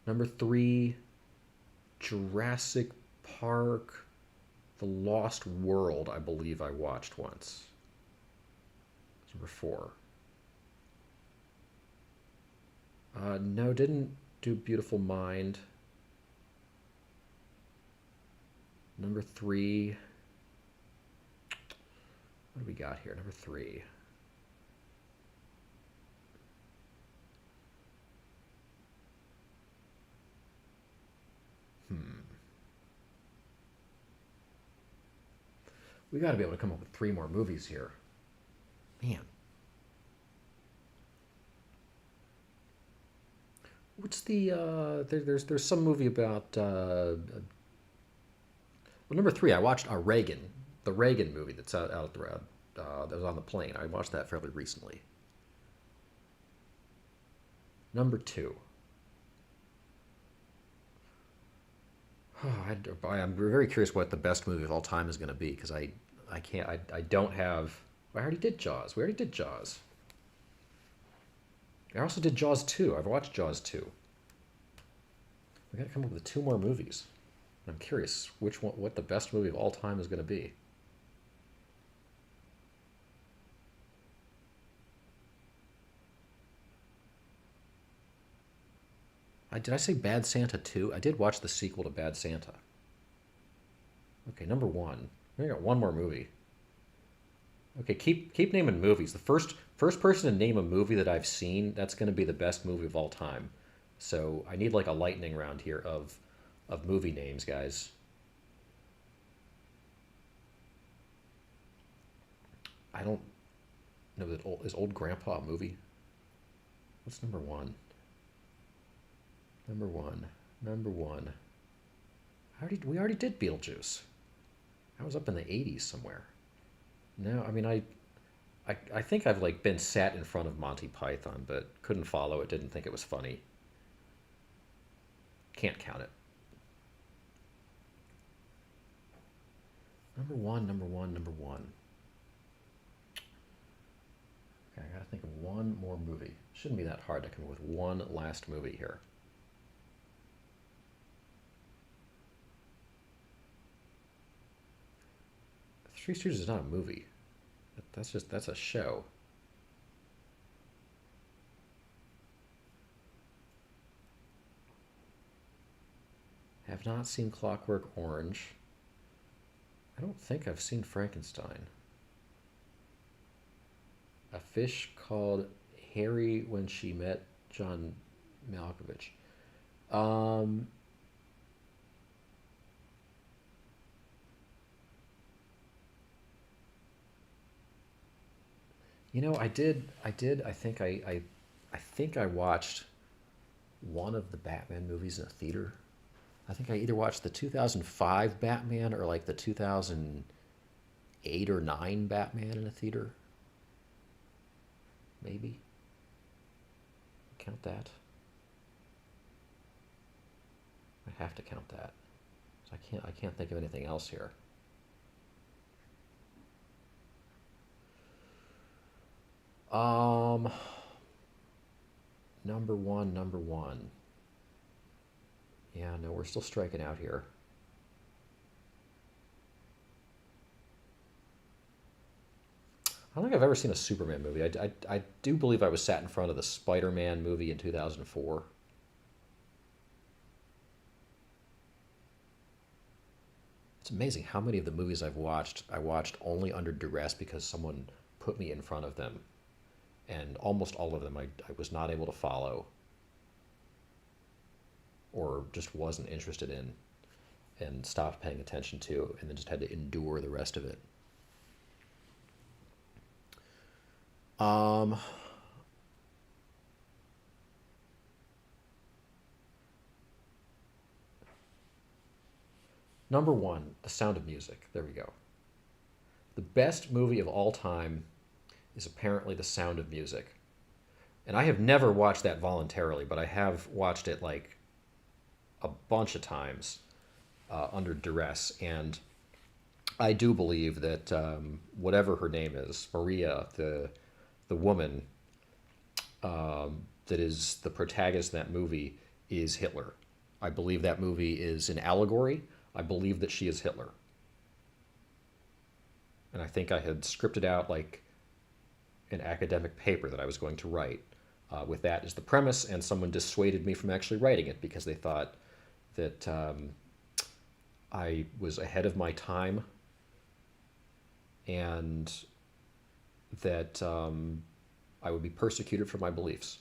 Number three. Jurassic Park, The Lost World, I believe I watched once. That's number four. No, didn't do Beautiful Mind. Number three. What do we got here? Number three. We got to be able to come up with three more movies here. Man. What's the there's some movie about well, number three I watched Reagan, the Reagan movie that's out at the that was on the plane. I watched that fairly recently. Number two. I'm very curious what the best movie of all time is going to be because I can't I don't have. I already did Jaws. We already did Jaws. I also did Jaws 2. I've watched Jaws 2. We got to come up with two more movies. I'm curious what the best movie of all time is going to be. Did I say Bad Santa 2? I did watch the sequel to Bad Santa. Okay, number one. We got one more movie. Okay, keep naming movies. The first person to name a movie that I've seen, that's going to be the best movie of all time. So I need like a lightning round here of movie names, guys. I don't know that is Old Grandpa a movie? What's number one? Number one. Number one. We already did Beetlejuice. I was up in the 80s somewhere. No, I mean I think I've like been sat in front of Monty Python, but couldn't follow it, didn't think it was funny. Can't count it. Number one, number one, number one. Okay, I gotta think of one more movie. Shouldn't be that hard to come up with one last movie here. Three Stooges is not a movie. That's a show. Have not seen Clockwork Orange. I don't think I've seen Frankenstein. A Fish Called Harry When She Met John Malkovich. Um, I think I watched one of the Batman movies in a theater. I think I either watched the 2005 Batman or like the 2008 or 9 Batman in a theater. Maybe. Count that. I have to count that. So I can't think of anything else here. Um, number one, number one. Yeah, no, we're still striking out here. I don't think I've ever seen a Superman movie. I do believe I was sat in front of the Spider-Man movie in 2004. It's amazing how many of the movies I watched only under duress because someone put me in front of them. And almost all of them I was not able to follow or just wasn't interested in and stopped paying attention to and then just had to endure the rest of it. Um, Number one, The Sound of Music. There we go. The best movie of all time is apparently The Sound of Music. And I have never watched that voluntarily, but I have watched it like a bunch of times under duress. And I do believe that whatever her name is, Maria, the woman that is the protagonist in that movie, is Hitler. I believe that movie is an allegory. I believe that she is Hitler. And I think I had scripted out like an academic paper that I was going to write with that as the premise, and someone dissuaded me from actually writing it because they thought that I was ahead of my time and that I would be persecuted for my beliefs.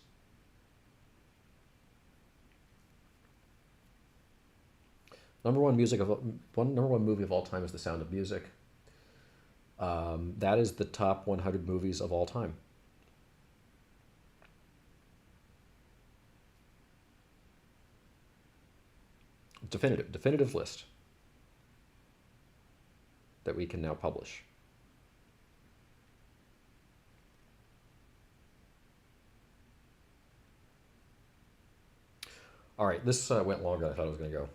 Number one movie of all time is The Sound of Music. That is the top 100 movies of all time. Definitive list that we can now publish. All right, this went longer than I thought it was going to go.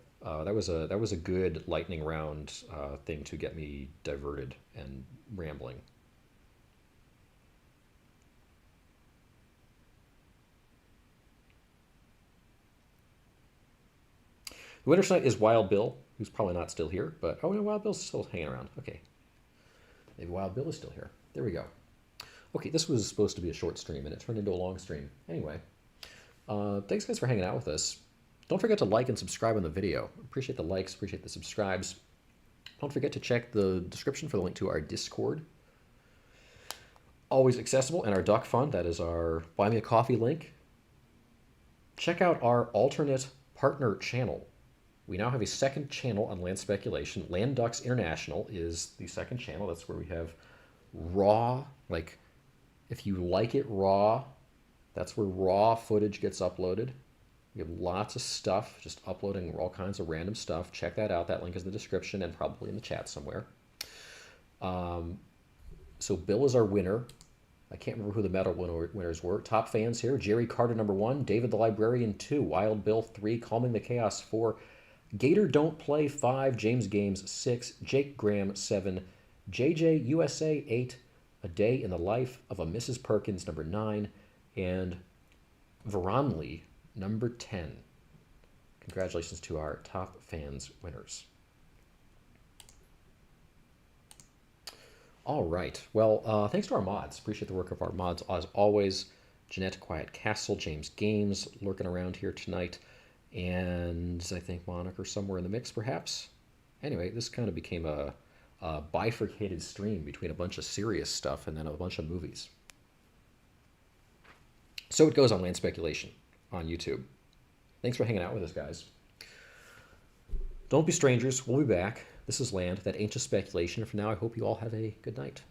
That was a good lightning round thing to get me diverted and rambling. The winner tonight is Wild Bill, who's probably not still here, but oh no, Wild Bill's still hanging around. Okay, maybe Wild Bill is still here. There we go. Okay, this was supposed to be a short stream, and it turned into a long stream. Anyway, thanks guys for hanging out with us. Don't forget to like and subscribe on the video. Appreciate the likes, appreciate the subscribes. Don't forget to check the description for the link to our Discord. Always accessible, and our Duck Fund, that is our Buy Me a Coffee link. Check out our alternate partner channel. We now have a second channel on land speculation. Land Ducks International is the second channel. That's where we have raw, like if you like it raw, that's where raw footage gets uploaded. We have lots of stuff, just uploading all kinds of random stuff. Check that out. That link is in the description and probably in the chat somewhere. So Bill is our winner. I can't remember who the medal winners were. Top fans here: Jerry Carter #1, David the Librarian 2, Wild Bill 3, Calming the Chaos 4, Gator Don't Play 5, James Games 6, Jake Graham 7, JJ USA 8, A Day in the Life of a Mrs. Perkins #9, and Veronley #10. Congratulations to our top fans winners. All right. Well, thanks to our mods. Appreciate the work of our mods as always. Jeanette Quiet Castle, James Games lurking around here tonight, and I think Moniker somewhere in the mix perhaps. Anyway, this kind of became a bifurcated stream between a bunch of serious stuff and then a bunch of movies. So it goes on Land Speculation on YouTube. Thanks for hanging out with us, guys. Don't be strangers. We'll be back. This is Land, that ancient speculation. For now, I hope you all have a good night.